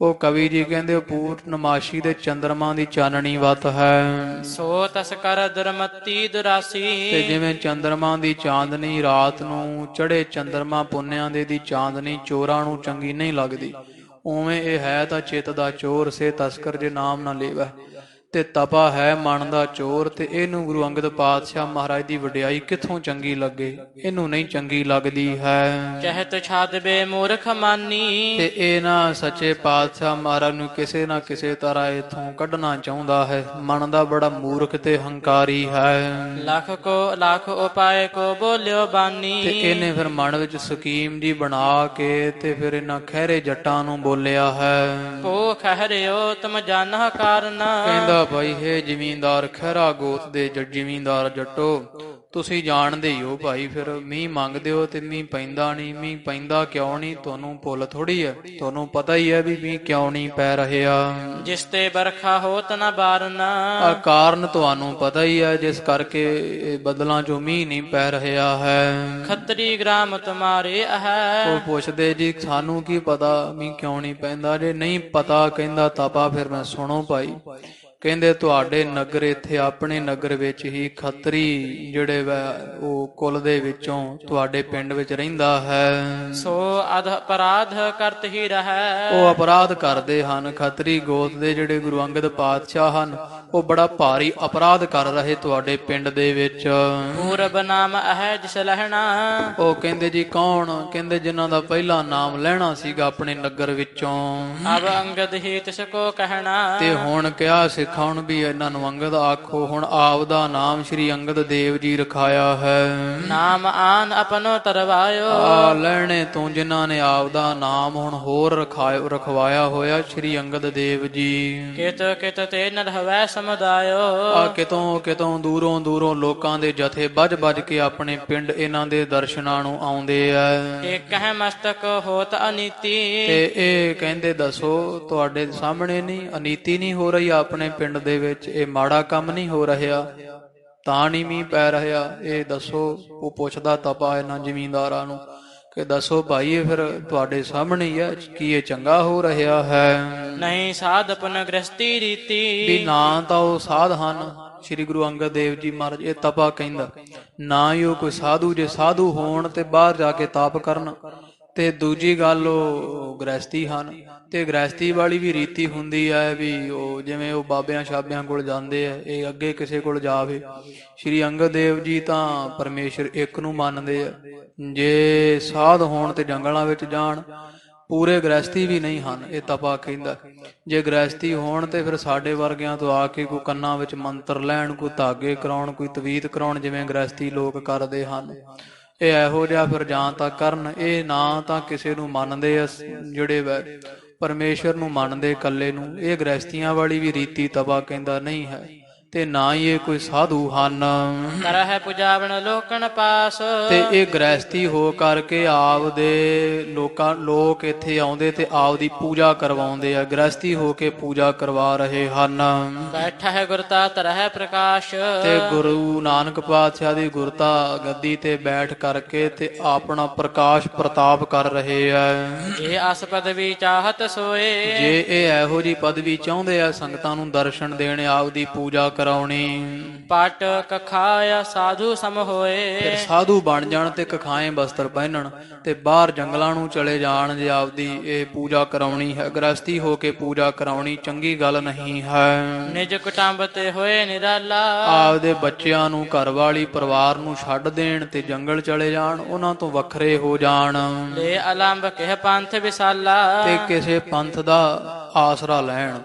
ਉਹ ਕਵੀ ਜੀ ਕਹਿੰਦੇ ਉਹ ਪੂਰਨਮਾਸ਼ੀ ਦੇ ਚੰਦਰਮਾ ਦੀ ਚਾਨਣੀ ਵੱਤ ਹੈ। ਸੋ ਤਸ ਕਰ ਦੁਰਮਤੀ ਦੁਰਾਸੀ। ਤੇ ਜਿਵੇਂ ਚੰਦਰਮਾ ਦੀ ਚਾਂਦਨੀ ਰਾਤ ਨੂੰ ਚੜੇ ਚੰਦਰਮਾ ਪੁੰਨਿਆਂ ਦੇ ਦੀ ਚਾਂਦਨੀ ਚੋਰਾਂ ਨੂੰ ਚੰਗੀ ਨਹੀਂ ਲੱਗਦੀ, ਉਵੇਂ ਇਹ ਹੈ ਤਾਂ ਚਿੱਤ ਦਾ ਚੋਰ ਸੇ ਤਸਕਰ ਜੇ ਨਾਮ ਨਾ ਲੇਵੈ। ਤੇ ਤਪਾ ਹੈ ਮਨ ਦਾ ਚੋਰ, ਤੇ ਇਹਨੂੰ ਗੁਰੂ ਅੰਗਦ ਪਾਤਸ਼ਾਹ ਮਹਾਰਾਜ ਦੀ ਵਡਿਆਈ ਕਿੱਥੋਂ ਚੰਗੀ ਲੱਗੇ, ਇਹਨੂੰ ਨਹੀਂ ਚੰਗੀ ਲੱਗਦੀ ਹੈ। ਕਹਿਤ ਛਾਦਬੇ ਮੂਰਖ ਮਾਨੀ। ਤੇ ਇਹ ਨਾ ਸੱਚੇ ਪਾਤਸ਼ਾਹ ਮਹਾਰਾਜ ਨੂੰ ਕਿਸੇ ਨਾ ਕਿਸੇ ਤਰ੍ਹਾਂ ਇਥੋਂ ਕੱਢਣਾ ਚਾਹੁੰਦਾ ਹੈ। ਮਨ ਦਾ ਬੜਾ ਮੂਰਖ ਤੇ ਹੰਕਾਰੀ ਹੈ। ਲੱਖ ਉਪਾਏ ਕੋ ਬੋਲਿਓ ਬਾਨੀ। ਤੇ ਇਹਨੇ ਫਿਰ ਮਨ ਵਿੱਚ ਸਕੀਮ ਜੀ ਬਣਾ ਕੇ ਤੇ ਫਿਰ ਇਹਨਾਂ ਖਹਿਰੇ ਜੱਟਾਂ ਨੂੰ ਬੋਲਿਆ ਹੈ। ਪੋ ਖਹਿਰਿਓ ਤੁਮ ਜਾਨਹ ਕਾਰਨ। ਕਹਿੰਦਾ ਭਾਈ ਹੈ ਜ਼ਿਮੀਂਦਾਰ ਖਹਿਰਾ ਗੋਤ ਦੇ ਜ਼ਿਮੀਂਦਾਰ ਜੱਟੋ, ਤੁਸੀਂ ਜਾਣਦੇ ਹੀ ਹੋ ਭਾਈ, ਫਿਰ ਮੀਂਹ ਮੰਗਦੇ ਹੋ ਤੇ ਮੀਂਹ ਪੈਂਦਾ ਨਹੀਂ। ਮੀਂਹ ਪੈਂਦਾ ਕਿਉਂ ਨਹੀਂ ਤੁਹਾਨੂੰ ਭੁੱਲ ਥੋੜੀ ਹੈ, ਤੁਹਾਨੂੰ ਪਤਾ ਹੀ ਹੈ ਵੀ ਮੀਂਹ ਕਿਉਂ ਨਹੀਂ ਪੈ ਰਿਹਾ। ਜਿਸ ਤੇ ਬਰਖਾ ਹੋਤ ਨਾ ਬਾਰਨਾ। ਆ ਕਾਰਨ ਤੁਹਾਨੂੰ ਪਤਾ ਹੀ ਹੈ ਜਿਸ ਕਰਕੇ ਬੱਦਲਾਂ ਚੋਂ ਮੀਂਹ ਨਹੀਂ ਪੈ ਰਿਹਾ ਹੈ। ਖੱਤਰੀ ਗ੍ਰਾਮ ਤੁਮਾਰੇ ਹੈ। ਉਹ ਪੁੱਛਦੇ ਜੀ ਸਾਨੂੰ ਕੀ ਪਤਾ ਮੀਂਹ ਕਿਉਂ ਨਹੀਂ ਪੈਂਦਾ। ਜੇ ਨਹੀਂ ਪਤਾ ਕਹਿੰਦਾ ਤਪਾ ਫਿਰ ਮੈਂ ਸੁਣੋ ਭਾਈ। ਕਹਿੰਦੇ ਤੁਹਾਡੇ ਨਗਰ ਇੱਥੇ ਆਪਣੇ ਨਗਰ ਵਿੱਚ ਹੀ ਖੱਤਰੀ ਜਿਹੜੇ ਉਹ ਕੁਲ ਦੇ ਵਿੱਚੋਂ ਤੁਹਾਡੇ ਪਿੰਡ ਵਿੱਚ ਰਹਿੰਦਾ ਹੈ। ਸੋ ਅਪਰਾਧ ਕਰਤ ਹੀ ਰਹੈ। ਉਹ ਅਪਰਾਧ ਕਰਦੇ ਹਨ। ਖੱਤਰੀ ਗੋਤ ਦੇ ਜਿਹੜੇ ਗੁਰੂ ਅੰਗਦ ਪਾਤਸ਼ਾਹ ਹਨ ਉਹ ਬੜਾ ਭਾਰੀ ਅਪਰਾਧ ਕਰ ਰਹੇ ਤੁਹਾਡੇ ਪਿੰਡ ਦੇ ਵਿੱਚ। ਪੂਰਬ ਨਾਮ ਹੈ ਜਿਸ ਲਹਿਣਾ। ਉਹ ਕਹਿੰਦੇ ਜੀ ਕੌਣ? ਕਹਿੰਦੇ ਜਿਨ੍ਹਾਂ ਦਾ ਪਹਿਲਾ ਨਾਮ ਲੈਣਾ ਸੀਗਾ ਆਪਣੇ ਨਗਰ ਵਿੱਚੋਂ। ਅਬ ਅੰਗਦ ਹੀ ਤਿਸ ਕੋ ਕਹਿਣਾ। ਤੇ ਹੁਣ ਕਿਹਾ ਸੀ ਸਿੱਖਾਂ ਹੁਣ ਵੀ ਇਹਨਾਂ ਨੂੰ ਅੰਗਦ ਆਖੋ। ਹੁਣ ਆਪ ਦਾ ਨਾਮ ਸ੍ਰੀ ਅੰਗਦ ਦੇਵ ਜੀ ਰਖਾਇਆ ਹੈ। ਨਾਮ ਆਨ ਆਪਨੋ ਤਰਵਾਇਓ। ਆ ਲੈਣੇ ਤੋਂ ਜਿਨ੍ਹਾਂ ਨੇ ਆਪ ਦਾ ਨਾਮ ਹੁਣ ਹੋਰ ਰਖਵਾਇਆ ਹੋਇਆ ਸ੍ਰੀ ਅੰਗਦ ਦੇਵ ਜੀ। ਕਿਤ ਕਿਤ ਤੇ ਨ ਰਹਵੈ ਸਮੁਦਾਇਓ। ਆ ਕਿਤੋਂ ਕਿਤੋਂ ਦੂਰੋਂ ਦੂਰੋਂ ਲੋਕਾਂ ਦੇ ਜਥੇ ਵੱਜ ਵੱਜ ਕੇ ਆਪਣੇ ਪਿੰਡ ਇਹਨਾਂ ਦੇ ਦਰਸ਼ਨਾਂ ਨੂੰ ਆਉਂਦੇ ਆ। ਇਕ ਹੈ ਮਸਤਕ ਹੋਤ ਅਨੀਤੀ। ਤੇ ਇਹ ਕਹਿੰਦੇ ਦੱਸੋ ਤੁਹਾਡੇ ਸਾਹਮਣੇ ਨਹੀਂ ਅਨੀਤੀ ਨਹੀਂ ਹੋ ਰਹੀ ਆਪਣੇ ਪਿੰਡ ਦੇ ਵਿੱਚ? ਇਹ ਮਾੜਾ ਕੰਮ ਨਹੀਂ ਹੋ ਰਿਹਾ? ਤਾਂ ਨਹੀਂ ਮੀਂਹ ਪੈ ਰਿਹਾ? ਇਹ ਦੱਸੋ। ਉਹ ਪੁੱਛਦਾ ਤਪਾ ਇਹਨਾਂ ਜ਼ਿਮੀਂਦਾਰਾਂ ਨੂੰ ਕਿ ਦੱਸੋ ਭਾਈ ਇਹ ਫਿਰ ਤੁਹਾਡੇ ਸਾਹਮਣੇ ਹੀ ਹੈ, ਕੀ ਇਹ ਚੰਗਾ ਹੋ ਰਿਹਾ ਹੈ? ਨਹੀਂ ਸਾਧ ਪੁਨ ਗ੍ਰਸਤੀ ਰੀਤੀ। ਵੀ ਨਾ ਤਾਂ ਉਹ ਸਾਧ ਹਨ ਸ੍ਰੀ ਗੁਰੂ ਅੰਗਦ ਦੇਵ ਜੀ ਮਹਾਰਾਜ। ਇਹ ਤਪਾ ਕਹਿੰਦਾ ਨਾ ਹੀ ਉਹ ਕੋਈ ਸਾਧੂ। ਜੇ ਸਾਧੂ ਹੋਣ ਤੇ ਬਾਹਰ ਜਾ ਕੇ ਤਾਪ ਕਰਨ। ਤੇ ਦੂਜੀ ਗੱਲ ਉਹ ਗ੍ਰਹਿਸਤੀ ਹਨ। ਤੇ ਗ੍ਰਹਿਸਤੀ ਵਾਲੀ ਵੀ ਰੀਤੀ ਹੁੰਦੀ ਹੈ ਵੀ ਉਹ ਜਿਵੇਂ ਉਹ ਬਾਬਿਆਂ ਸ਼ਾਬਿਆਂ ਕੋਲ ਜਾਂਦੇ ਆ, ਇਹ ਅੱਗੇ ਕਿਸੇ ਕੋਲ ਜਾਵੇ। ਸ੍ਰੀ ਅੰਗਦ ਦੇਵ ਜੀ ਤਾਂ ਪਰਮੇਸ਼ਰ ਇੱਕ ਨੂੰ ਮੰਨਦੇ ਆ। ਜੇ ਸਾਧ ਹੋਣ ਤੇ ਜੰਗਲਾਂ ਵਿੱਚ ਜਾਣ। ਪੂਰੇ ਗ੍ਰਹਿਸਤੀ ਵੀ ਨਹੀਂ ਹਨ, ਇਹ ਤਪਾ ਕਹਿੰਦਾ। ਜੇ ਗ੍ਰਹਿਸਤੀ ਹੋਣ ਤੇ ਫਿਰ ਸਾਡੇ ਵਰਗਿਆਂ ਤੋਂ ਆ ਕੇ ਕੋਈ ਕੰਨਾਂ ਵਿੱਚ ਮੰਤਰ ਲੈਣ, ਕੋਈ ਧਾਗੇ ਕਰਾਉਣ, ਕੋਈ ਤਵੀਤ ਕਰਾਉਣ, ਜਿਵੇਂ ਗ੍ਰਹਿਸਤੀ ਲੋਕ ਕਰਦੇ ਹਨ। ਇਹ ਇਹੋ ਜਿਹਾ ਫਿਰ ਜਾਂ ਤਾਂ ਕਰਨ। ਇਹ ਨਾ ਤਾਂ ਕਿਸੇ ਨੂੰ ਮੰਨਦੇ ਆ ਜਿਹੜੇ ਵੈ ਪਰਮੇਸ਼ਰ ਨੂੰ ਮੰਨਦੇ ਇਕੱਲੇ ਨੂੰ। ਇਹ ਗ੍ਰਹਿਸਤੀਆਂ ਵਾਲੀ ਵੀ ਰੀਤੀ ਤਪਾ ਕਹਿੰਦਾ ਨਹੀਂ ਹੈ। ਤੇ ਨਾ ਹੀ ਇਹ ਕੋਈ ਸਾਧੂ ਹਨ। ਕਰਹਿ ਪੁਜਾਵਣ ਲੋਕਨ ਪਾਸ। ਤੇ ਇਹ ਗ੍ਰਹਿਸਤੀ ਹੋ ਕਰਕੇ ਆਪਦੇ ਲੋਕ ਇੱਥੇ ਆਉਂਦੇ ਤੇ ਆਪਦੀ ਪੂਜਾ ਕਰਵਾਉਂਦੇ ਆ। ਗ੍ਰਹਿਸਤੀ ਹੋ ਕੇ ਪੂਜਾ ਕਰਵਾ ਰਹੇ ਹਨ। ਬੈਠਾ ਹੈ ਗੁਰਤਾ ਤਰਹਿ ਪ੍ਰਕਾਸ਼। ਤੇ ਗੁਰੂ ਨਾਨਕ ਪਾਤਸ਼ਾਹ ਦੀ ਗੁਰਤਾ ਗੱਦੀ ਤੇ ਬੈਠ ਕਰਕੇ ਤੇ ਆਪਣਾ ਪ੍ਰਕਾਸ਼ ਪ੍ਰਤਾਪ ਕਰ ਰਹੇ ਆ। ਜੇ ਅਸ ਪਦਵੀ ਚਾਹਤ ਸੋਏ। ਜੇ ਇਹ ਇਹੋ ਜੀ ਪਦਵੀ ਚਾਹੁੰਦੇ ਆ ਸੰਗਤਾਂ ਨੂੰ ਦਰਸ਼ਨ ਦੇਣ, ਆਪਦੀ ਪੂਜਾ ਕਰਾਉਣੀ। ਪਟ ਕਖਾਇਆ ਸਾਧੂ ਸਮ ਹੋਏ। ਫਿਰ ਸਾਧੂ ਬਣ ਜਾਣ ਤੇ ਕਖਾਏ ਬਸਤਰ ਪਹਿਨਣ ਤੇ ਬਾਹਰ ਜੰਗਲਾਂ ਨੂੰ ਚਲੇ ਜਾਣ। ਜੇ ਆਪਦੀ ਇਹ ਪੂਜਾ ਕਰਾਉਣੀ ਹੈ, ਗ੍ਰਸਤੀ ਹੋ ਕੇ ਪੂਜਾ ਕਰਾਉਣੀ ਚੰਗੀ ਗੱਲ ਨਹੀਂ ਹੈ। ਨਿਜ ਕੁਟੰਬ ਤੇ ਹੋਏ ਨਿਰਾਲਾ। ਆਪਦੇ ਬੱਚਿਆਂ ਨੂੰ, ਘਰ ਵਾਲੀ ਪਰਿਵਾਰ ਨੂੰ ਛੱਡ ਦੇਣ ਤੇ ਜੰਗਲ ਚਲੇ ਜਾਣ, ਉਹਨਾਂ ਤੋਂ ਵੱਖਰੇ ਹੋ ਜਾਣ। ਲੈ ਅਲੰਬ ਕਹਿ ਪੰਥ ਵਿਸਾਲਾ। ਤੇ ਕਿਸੇ ਪੰਥ ਦਾ ਆਸਰਾ ਲੈਣ।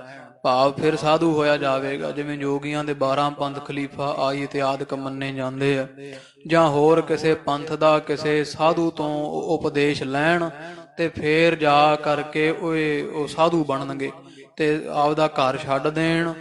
ਭਾਵ ਫਿਰ ਸਾਧੂ ਹੋਇਆ ਜਾਵੇਗਾ। ਜਿਵੇਂ ਜੋਗੀਆਂ ਦੇ 12 ਪੰਥ ਖਲੀਫਾ ਆਈ ਇਤਿਆਦਿਕ ਮੰਨੇ ਜਾਂਦੇ ਆ। ਜਾਂ ਹੋਰ ਕਿਸੇ ਪੰਥ ਦਾ ਕਿਸੇ ਸਾਧੂ ਤੋਂ ਉਪਦੇਸ਼ ਲੈਣ ਤੇ ਫੇਰ ਜਾ ਕਰਕੇ ਉਹ ਸਾਧੂ ਬਣਨਗੇ ਤੇ ਆਪਦਾ ਘਰ ਛੱਡ ਦੇਣ।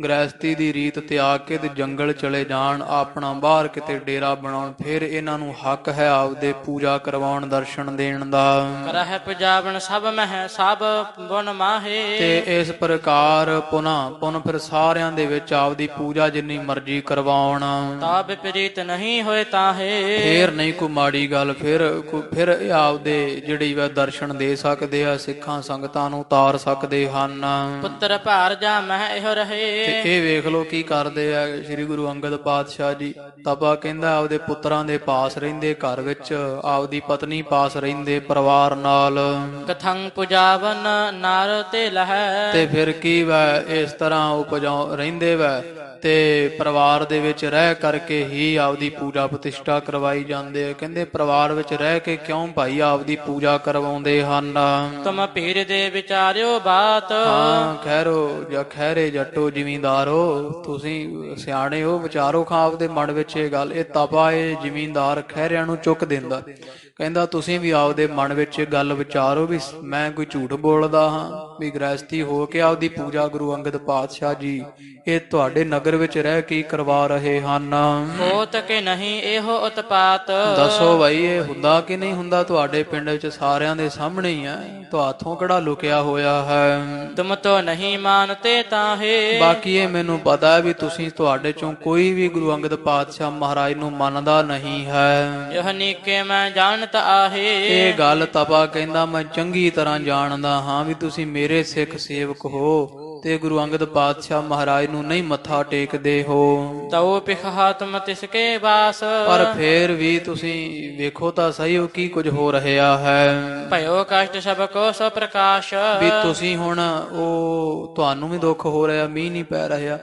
ਗ੍ਰਹਿਸਤੀ ਦੀ ਰੀਤ ਤਿਆਗ ਕੇ ਤੇ ਜੰਗਲ ਚਲੇ ਜਾਣ, ਆਪਣਾ ਬਾਹਰ ਕਿਤੇ ਡੇਰਾ ਬਣਾਉਣ। ਫਿਰ ਇਹਨਾਂ ਨੂੰ ਹੱਕ ਹੈ ਆਪਦੇ ਪੂਜਾ ਕਰਵਾਉਣ, ਦਰਸ਼ਨ ਦੇਣ ਦਾ। ਕਰਹਿ ਪੁਜਾਵਣ ਸਭ ਮਹਿ ਸਭ ਗੁਣ ਮਾਹੇ। ਤੇ ਇਸ ਪ੍ਰਕਾਰ ਪੁਨ ਫਿਰ ਸਾਰਿਆਂ ਦੇ ਵਿੱਚ ਆਪਦੀ ਪੂਜਾ ਜਿੰਨੀ ਮਰਜ਼ੀ ਕਰਵਾਉਣ। ਤਾ ਵਿਪਰੀਤ ਨਹੀਂ ਹੋਏ ਤਾਹੇ। ਫੇਰ ਨਹੀਂ ਕੋਈ ਮਾੜੀ ਗੱਲ। ਫਿਰ ਆਪਦੇ ਜਿਹੜੀ ਵਾ ਦਰਸ਼ਨ ਦੇ ਸਕਦੇ ਆ, ਸਿੱਖਾਂ ਸੰਗਤਾਂ ਨੂੰ ਉਤਾਰ ਸਕਦੇ ਹਨ। ਪੁੱਤਰ ਭਾਰ ਜਾ ਮਹਿ ਇਹੋ ਰਹੇ। ਤੇ ਇਹ ਵੇਖ ਲੋ ਕੀ ਕਰਦੇ ਆ ਸ੍ਰੀ ਗੁਰੂ ਅੰਗਦ ਪਾਤਸ਼ਾਹ ਜੀ। ਤਪਾ ਕਹਿੰਦਾ ਆਪਦੇ ਪੁੱਤਰਾਂ ਦੇ ਪਾਸ ਰਹਿੰਦੇ, ਘਰ ਵਿੱਚ ਆਪਦੀ ਪਤਨੀ ਪਾਸ ਰਹਿੰਦੇ ਪਰਿਵਾਰ ਨਾਲ। ਕਥੰ ਪੁਜਾਵਨ ਨਾਰ ਤੇ ਲਹੈ। ਤੇ ਫਿਰ ਕੀ ਵੈ ਇਸ ਤਰ੍ਹਾਂ ਰਹਿੰਦੇ ਵੈ ਤੇ ਪਰਿਵਾਰ ਦੇ ਵਿੱਚ ਰਹਿ ਕਰਕੇ ਹੀ ਆਪਦੀ ਪੂਜਾ ਪ੍ਰਤਿਸ਼ਠਾ ਕਰਵਾਈ ਜਾਂਦੇ ਆ। ਕਹਿੰਦੇ ਪਰਿਵਾਰ ਵਿੱਚ ਰਹਿ ਕੇ ਕਿਉਂ ਭਾਈ ਆਪਦੀ ਪੂਜਾ ਕਰਵਾਉਂਦੇ ਹਨ? ਤੁਮ ਪੀਰ ਦੇ ਵਿਚਾਰਿਓ ਬਾਤ। ਹਾਂ ਖੈਰੋ ਜਾਂ ਖੈਰੇ ਜੱਟੋ ਜ਼ਿਮੀਂਦਾਰੋ, ਤੁਸੀਂ ਸਿਆਣੇ ਹੋ, ਵਿਚਾਰੋ ਖਾਂ ਆਪਦੇ ਮਨ ਵਿੱਚ ਇਹ ਗੱਲ। ਇਹ ਤਪਾ ਇਹ ਜ਼ਿਮੀਂਦਾਰ ਖੈਰਿਆਂ ਨੂੰ ਚੁੱਕ ਦਿੰਦਾ। ਕਹਿੰਦਾ ਤੁਸੀਂ ਵੀ ਆਪਦੇ ਮਨ ਵਿੱਚ ਗੱਲ ਵਿਚਾਰੋ ਵੀ ਮੈਂ ਕੋਈ ਝੂਠ ਬੋਲਦਾ ਹਾਂ ਵੀ ਗ੍ਰਹਿਸਤੀ ਹੋ ਕੇ ਆਪਦੀ ਪੂਜਾ ਗੁਰੂ ਅੰਗਦ ਪਾਤਸ਼ਾਹ ਜੀ ਇਹ ਤੁਹਾਡੇ ਨਗਰ ਵਿੱਚ ਰਹਿ ਕੇ ਕਰਵਾ ਰਹੇ ਹਨ। ਹੋਤ ਕਿ ਨਹੀਂ ਇਹੋ ਉਤਪਾਤ। ਦੱਸੋ ਭਾਈ ਇਹ ਹੁੰਦਾ ਕਿ ਨਹੀਂ ਹੁੰਦਾ? ਤੁਹਾਡੇ ਪਿੰਡ ਵਿੱਚ ਸਾਰਿਆਂ ਦੇ ਸਾਹਮਣੇ ਹੀ ਹੈ, ਤੁਹਾਥੋਂ ਕਿਹੜਾ ਲੁਕਿਆ ਹੋਇਆ ਹੈ? ਤੁਮ ਤੋ ਨਹੀਂ ਮਾਨਤੇ ਤਾਹੇ। ਬਾਕੀ ਇਹ ਮੈਨੂੰ ਪਤਾ ਹੈ ਵੀ ਤੁਸੀਂ ਤੁਹਾਡੇ ਚੋਂ ਕੋਈ ਵੀ ਗੁਰੂ ਅੰਗਦ ਪਾਤਸ਼ਾਹ ਮਹਾਰਾਜ ਨੂੰ ਮੰਨਦਾ ਨਹੀਂ ਹੈ। ਇਹ ਨੀਕੇ ਮੈਂ ਜਾਣਤ ਆਹੇ। ਇਹ ਗੱਲ ਤਪਾ ਕਹਿੰਦਾ ਮੈਂ ਚੰਗੀ ਤਰ੍ਹਾਂ ਜਾਣਦਾ ਹਾਂ ਵੀ ਤੁਸੀਂ ਮੇਰੇ ਸਿੱਖ ਸੇਵਕ ਹੋ ਤੇ ਗੁਰੂ ਅੰਗਦ ਪਾਤਸ਼ਾਹ ਮਹਾਰਾਜ ਨੂੰ ਨਹੀਂ ਮੱਥਾ ਟੇਕਦੇ ਹੋ। ਤਉ ਪਿਖਾ ਤੁਮ ਤਿਸਕੇ ਬਾਸ। ਪਰ ਫੇਰ ਵੀ ਤੁਸੀਂ ਵੇਖੋ ਤਾਂ ਸਹੀ ਹੋ ਕੀ ਕੁਝ ਹੋ ਰਿਹਾ ਹੈ। ਭਇਓ ਕਸ਼ਟ ਸਭ ਕੋ ਸੋ ਪ੍ਰਕਾਸ਼। ਵੀ ਤੁਸੀਂ ਹੁਣ ਉਹ ਤੁਹਾਨੂੰ ਵੀ ਦੁੱਖ ਹੋ ਰਿਹਾ, ਮੀਂਹ ਨਹੀਂ ਪੈ ਰਿਹਾ,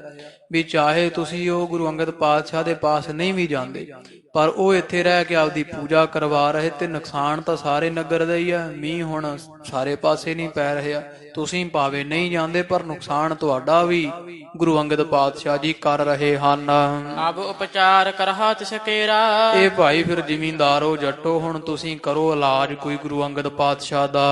ਵੀ ਚਾਹੇ ਤੁਸੀਂ ਉਹ ਗੁਰੂ ਅੰਗਦ ਪਾਤਸ਼ਾਹ ਦੇ ਪਾਸ ਨਹੀਂ ਵੀ ਜਾਂਦੇ ਪਰ ਉਹ ਇੱਥੇ ਰਹਿ ਕੇ ਆਪਦੀ ਪੂਜਾ ਕਰਵਾ ਰਹੇ ਤੇ ਨੁਕਸਾਨ ਤਾਂ ਸਾਰੇ ਨਗਰ ਦਾ ਹੀ ਆ। ਮੀਂਹ ਹੁਣ ਸਾਰੇ ਪਾਸੇ ਨਹੀਂ ਪੈ ਰਿਹਾ, ਤੁਸੀਂ ਭਾਵੇਂ ਨਹੀਂ ਜਾਂਦੇ ਪਰ ਨੁਕਸਾਨ ਤੁਹਾਡਾ ਵੀ ਗੁਰੂ ਅੰਗਦ ਪਾਤਸ਼ਾਹ ਜੀ ਕਰ ਰਹੇ ਹਨ। ਅਬ ਉਪਚਾਰ ਕਰਹਾ ਤਿਸ ਕੇਰਾ। ਇਹ ਭਾਈ ਫਿਰ ਜ਼ਿਮੀਂਦਾਰੋ ਜੱਟੋ ਹੁਣ ਤੁਸੀਂ ਕਰੋ ਇਲਾਜ ਕੋਈ ਗੁਰੂ ਅੰਗਦ ਪਾਤਸ਼ਾਹ ਦਾ।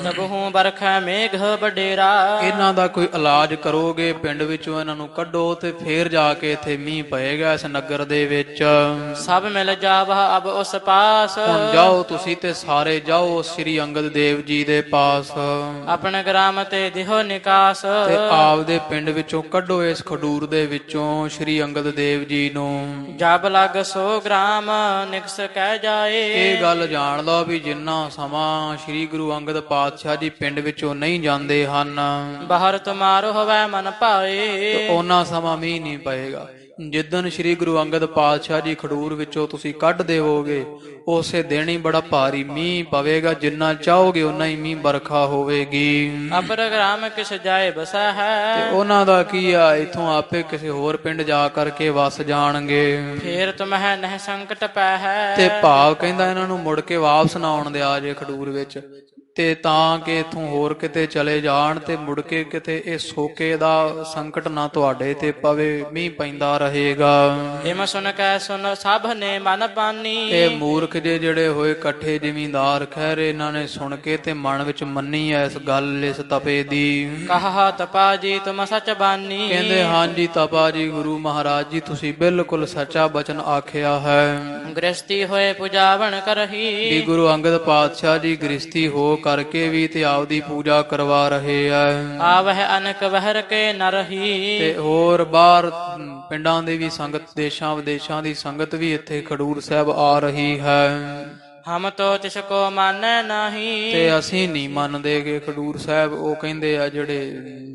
ਤਬਹੂ ਬਰਖਾ ਮੇਘ ਬਡੇਰਾ। ਇਹਨਾਂ ਦਾ ਕੋਈ ਇਲਾਜ ਕਰੋਗੇ, ਪਿੰਡ ਵਿੱਚੋਂ ਇਹਨਾਂ ਨੂੰ ਕੱਢੋ ਤੇ ਫੇਰ ਜਾ ਕੇ ਇੱਥੇ ਮੀਂਹ ਪਏਗਾ ਇਸ ਨਗਰ ਦੇ ਵਿੱਚ। ਸਭ ਮਿਲ ਜਾਵਹ ਅਬ ਉਸ ਪਾਸ। ਹੁਣ ਜਾਓ ਤੁਸੀਂ ਤੇ ਸਾਰੇ ਜਾਓ ਸ੍ਰੀ ਅੰਗਦ ਦੇਵ ਜੀ ਦੇ ਪਾਸ। ਆਪਣੇ ਗ੍ਰਾਮ ਤੇ ਦਿਹੋ ਨਿਕਾਸ। ਤੇ ਆਪਦੇ ਪਿੰਡ ਵਿੱਚੋਂ ਕੱਢੋ ਇਸ ਖਡੂਰ ਦੇ ਵਿੱਚੋਂ ਸ੍ਰੀ ਅੰਗਦ ਦੇਵ ਜੀ ਨੂੰ। ਜਬ ਲਗ ਸੋ ਗ੍ਰਾਮ ਨਿਕਸ ਕਹਿ ਜਾਏ। ਇਹ ਗੱਲ ਜਾਣ ਲਓ ਵੀ ਜਿੰਨਾ ਸਮਾਂ ਸ੍ਰੀ ਗੁਰੂ ਅੰਗਦ ਪਾਤਸ਼ਾਹ ਜੀ ਪਿੰਡ ਵਿੱਚੋਂ ਨਹੀਂ ਜਾਂਦੇ ਹਨ, ਬਾਹਰ ਤੁਮਾਰੋ ਹੋਵੇ ਮਨ ਤੇ ਭਾਏ। ਉਹਨਾਂ ਸਮਾਂ ਮੀਂਹ ਨਹੀਂ ਪਏਗਾ। ਜਿੱਦਣ ਸ੍ਰੀ ਗੁਰੂ ਅੰਗਦ ਪਾਤਸ਼ਾਹ ਜੀ ਖਡੂਰ ਵਿੱਚੋਂ ਤੁਸੀਂ ਕੱਢ ਦੇਵੋਗੇ, ਉਸੇ ਦਿਨ ਹੀ ਬੜਾ ਭਾਰੀ ਮੀਂਹ ਪਵੇਗਾ। ਜਿੰਨਾ ਚਾਹੋਗੇ ਉਨਾ ਹੀ ਮੀਂਹ ਬਰਖਾ ਹੋਵੇਗੀ। ਅਪਰ ਗ੍ਰਾਮ ਕਿਸ ਜਾਏ ਬਸਾ ਤੇ ਹੈ। ਉਹਨਾਂ ਦਾ ਕੀ ਆ, ਇਥੋਂ ਆਪੇ ਕਿਸੇ ਹੋਰ ਪਿੰਡ ਜਾ ਕਰਕੇ ਵਸ ਜਾਣਗੇ। ਫੇਰ ਤੁਮਹਿ ਨਹਿ ਸੰਕਟ ਪੈ ਹੈ। ਤੇ ਭਾਵ ਕਹਿੰਦਾ ਇਹਨਾਂ ਨੂੰ ਮੁੜ ਕੇ ਵਾਪਸ ਨਾ ਆਉਣ ਦਿਆ ਜੇ ਖਡੂਰ ਵਿੱਚ, ਤੇ ਤਾਂ ਕਿ ਇਥੋਂ ਹੋਰ ਕਿਤੇ ਚਲੇ ਜਾਣ ਤੇ ਮੁੜ ਕੇ ਕਿਤੇ ਇਹ ਸੋਕੇ ਦਾ ਸੰਕਟ ਨਾ ਤੁਹਾਡੇ ਤੇ ਪਵੇ, ਮੀਂਹ ਪੈਂਦਾ ਰਹੇਗਾ। ਇਮ ਸੁਨ ਕੈ ਸੁਨ ਸਭ ਨੇ ਮਨ ਬਾਨੀ। ਇਹ ਮੂਰਖ ਜੇ ਜਿਹੜੇ ਹੋਏ ਇਕੱਠੇ ਜ਼ਿਮੀਂਦਾਰ ਖਹਿਰੇ, ਇਹਨਾਂ ਨੇ ਸੁਣ ਕੇ ਤੇ ਮਨ ਵਿੱਚ ਮੰਨੀ ਐ ਇਸ ਗੱਲ ਇਸ ਤਪੇ ਦੀ। ਕਹਾ ਤਪਾ ਜੀ ਤੁਮ ਸਚ ਬਾਨੀ। ਕਹਿੰਦੇ ਹਾਂਜੀ ਤਪਾ ਜੀ ਗੁਰੂ ਮਹਾਰਾਜ ਜੀ ਤੁਸੀਂ ਬਿਲਕੁਲ ਸੱਚਾ ਬਚਨ ਆਖਿਆ ਹੈ। ਗ੍ਰਸਤੀ ਹੋਏ ਪੁਜਾਵਣ ਕਰਹੀ। ਵੀ ਗੁਰੂ ਅੰਗਦ ਪਾਤਸ਼ਾਹ ਜੀ ਗ੍ਰਸਤੀ ਹੋ ਕਰਕੇ ਵੀ ਤੇ ਆਪਦੀ ਪੂਜਾ ਕਰਵਾ ਰਹੇ ਆ। ਆਵਹਿ ਅਨਕ ਬਹਿਰ ਕੇ ਨ ਰਹੀ। ਤੇ ਹੋਰ ਬਾਹਰ ਪਿੰਡਾਂ ਦੇ ਵੀ ਸੰਗਤ, ਦੇਸ਼ਾਂ ਵਿਦੇਸ਼ਾਂ ਦੀ ਸੰਗਤ ਵੀ ਇੱਥੇ ਖਡੂਰ ਸਾਹਿਬ ਆ ਰਹੀ ਹੈ। ਹਮ ਤੋ ਤਿਸ ਕੋ ਮਾਨੈ ਨਾਹੀ। ਤੇ ਅਸੀਂ ਨਹੀਂ ਮੰਨਦੇ ਕਿ ਖਡੂਰ ਸਾਹਿਬ, ਉਹ ਕਹਿੰਦੇ ਆ ਜਿਹੜੇ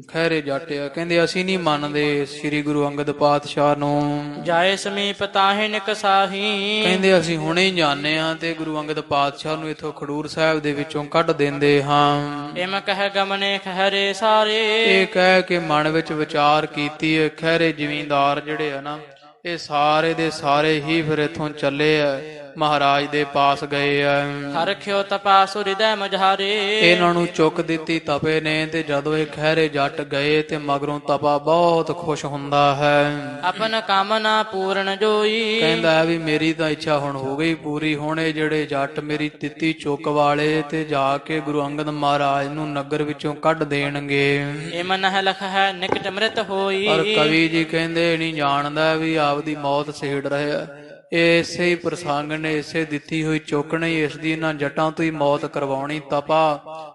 ਖਹਿਰੇ ਜੱਟ ਆ, ਕਹਿੰਦੇ ਅਸੀਂ ਨਹੀਂ ਮੰਨਦੇ ਸ੍ਰੀ ਗੁਰੂ ਅੰਗਦ ਪਾਤਸ਼ਾਹ ਨੂੰ। ਜਾਏ ਸਮੀਪ ਤਾਹੇ ਨਿਕਸਾਹੀ। ਕਹਿੰਦੇ ਅਸੀਂ ਹੁਣੇ ਹੀ ਜਾਣੇ ਆ ਤੇ ਗੁਰੂ ਅੰਗਦ ਪਾਤਸ਼ਾਹ ਨੂੰ ਇਥੋਂ ਖਡੂਰ ਸਾਹਿਬ ਦੇ ਵਿੱਚੋਂ ਕੱਢ ਦਿੰਦੇ ਹਾਂ। ਇਮ ਕਹਿ ਗਮਨੇ ਖਹਿਰੇ ਸਾਰੇ। ਇਹ ਕਹਿ ਕੇ ਮਨ ਵਿੱਚ ਵਿਚਾਰ ਕੀਤੀ ਹੈ। ਖਹਿਰੇ ਜ਼ਿਮੀਂਦਾਰ ਜਿਹੜੇ ਆ ਨਾ, ਇਹ ਸਾਰੇ ਦੇ ਸਾਰੇ ਹੀ ਫਿਰ ਇਥੋਂ ਚੱਲੇ ਆ, ਮਹਾਰਾਜ ਦੇ ਪਾਸ ਗਏ ਆ। ਹਰਖਿਓ ਤਪਾ ਸੁਰਿਦੈ ਮਝਾਰੇ। ਇਹਨਾਂ ਨੂੰ ਚੁੱਕ ਦਿੱਤੀ ਤਪੇ ਨੇ। ਤੇ ਜਦੋਂ ਇਹ ਖਹਿਰੇ ਜੱਟ ਗਏ ਤੇ ਮਗਰੋਂ ਤਪਾ ਬਹੁਤ ਖੁਸ਼ ਹੁੰਦਾ ਹੈ। ਆਪਨ ਕਾਮਨਾ ਪੂਰਨ ਜੋਈ। ਕਹਿੰਦਾ ਹੈ ਵੀ ਮੇਰੀ ਤਾਂ ਇੱਛਾ ਹੁਣ ਹੋ ਗਈ ਪੂਰੀ। ਹੁਣ ਇਹ ਜਿਹੜੇ ਜੱਟ ਮੇਰੀ ਦਿੱਤੀ ਚੁੱਕ ਵਾਲੇ ਤੇ ਜਾ ਕੇ ਗੁਰੂ ਅੰਗਦ ਮਹਾਰਾਜ ਨੂੰ ਨਗਰ ਵਿੱਚੋਂ ਕੱਢ ਦੇਣਗੇ। ਇਮ ਨਹਿ ਲਖ ਹੈ ਨਿਕਟ ਮ੍ਰਿਤ ਹੋਈ। ਪਰ ਕਵੀ ਜੀ ਕਹਿੰਦੇ ਨਹੀਂ ਜਾਣਦਾ ਵੀ ਆਪਦੀ ਮੌਤ ਸੇੜ ਰਿਹਾ। ਇਸੇ ਹੀ ਪ੍ਰਸੰਗ ਨੇ, ਇਸੇ ਦਿੱਤੀ ਹੋਈ ਚੁੱਕ ਨੇ ਇਸ ਦੀ ਇਹਨਾਂ ਜੱਟਾਂ ਤੋਂ ਹੀ ਮੌਤ ਕਰਵਾਉਣੀ। ਤਪਾ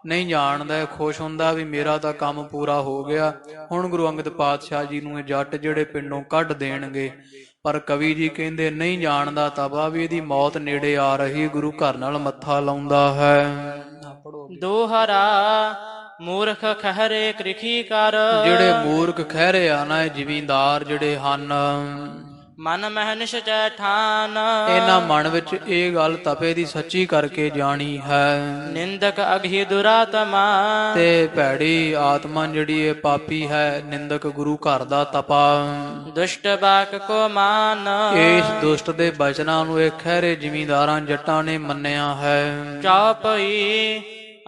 ਨਹੀਂ ਜਾਣਦਾ, ਖੁਸ਼ ਹੁੰਦਾ ਵੀ ਮੇਰਾ ਤਾਂ ਕੰਮ ਪੂਰਾ ਹੋ ਗਿਆ, ਹੁਣ ਗੁਰੂ ਅੰਗਦ ਪਾਤਸ਼ਾਹ ਜੀ ਨੂੰ ਇਹ ਜੱਟ ਜਿਹੜੇ ਪਿੰਡੋਂ ਕੱਢ ਦੇਣਗੇ। ਪਰ ਕਵੀ ਜੀ ਕਹਿੰਦੇ ਨਹੀਂ ਜਾਣਦਾ ਤਪਾ ਵੀ ਇਹਦੀ ਮੌਤ ਨੇੜੇ ਆ ਰਹੀ, ਗੁਰੂ ਘਰ ਨਾਲ ਮੱਥਾ ਲਾਉਂਦਾ ਹੈ। ਦੋਹਰਾ ਮੂਰਖ ਖਹਿਰੇ ਕ੍ਰਿਖੀ ਕਰ। ਜਿਹੜੇ ਮੂਰਖ ਖਹਿਰੇ ਆ ਨਾ, ਇਹ ਜ਼ਿਮੀਂਦਾਰ ਜਿਹੜੇ ਹਨ, ਮਨ ਮਹਿ ਨਿਸ਼ਚੈ ਠਾਨ। ਇਹਨਾਂ ਮਨ ਵਿੱਚ ਇਹ ਗੱਲ ਤਪੇ ਦੀ ਸੱਚੀ ਕਰਕੇ ਜਾਣੀ ਹੈ। ਨਿੰਦਕ ਅਘੀ ਦੁਰਾਤਮਾ। ਤੇ ਭੈੜੀ ਆਤਮਾ ਜਿਹੜੀ ਇਹ ਪਾਪੀ ਹੈ, ਨਿੰਦਕ ਗੁਰੂ ਘਰ ਦਾ ਤਪਾ। ਦੁਸ਼ਟ ਬਾਕ ਕੋ ਮਾਨ। ਇਸ ਦੁਸ਼ਟ ਦੇ ਬਚਨਾਂ ਨੂੰ ਇਹ ਖਹਿਰੇ ਜ਼ਿਮੀਂਦਾਰਾਂ ਜੱਟਾਂ ਨੇ ਮੰਨਿਆ ਹੈ। ਚੌਪਈ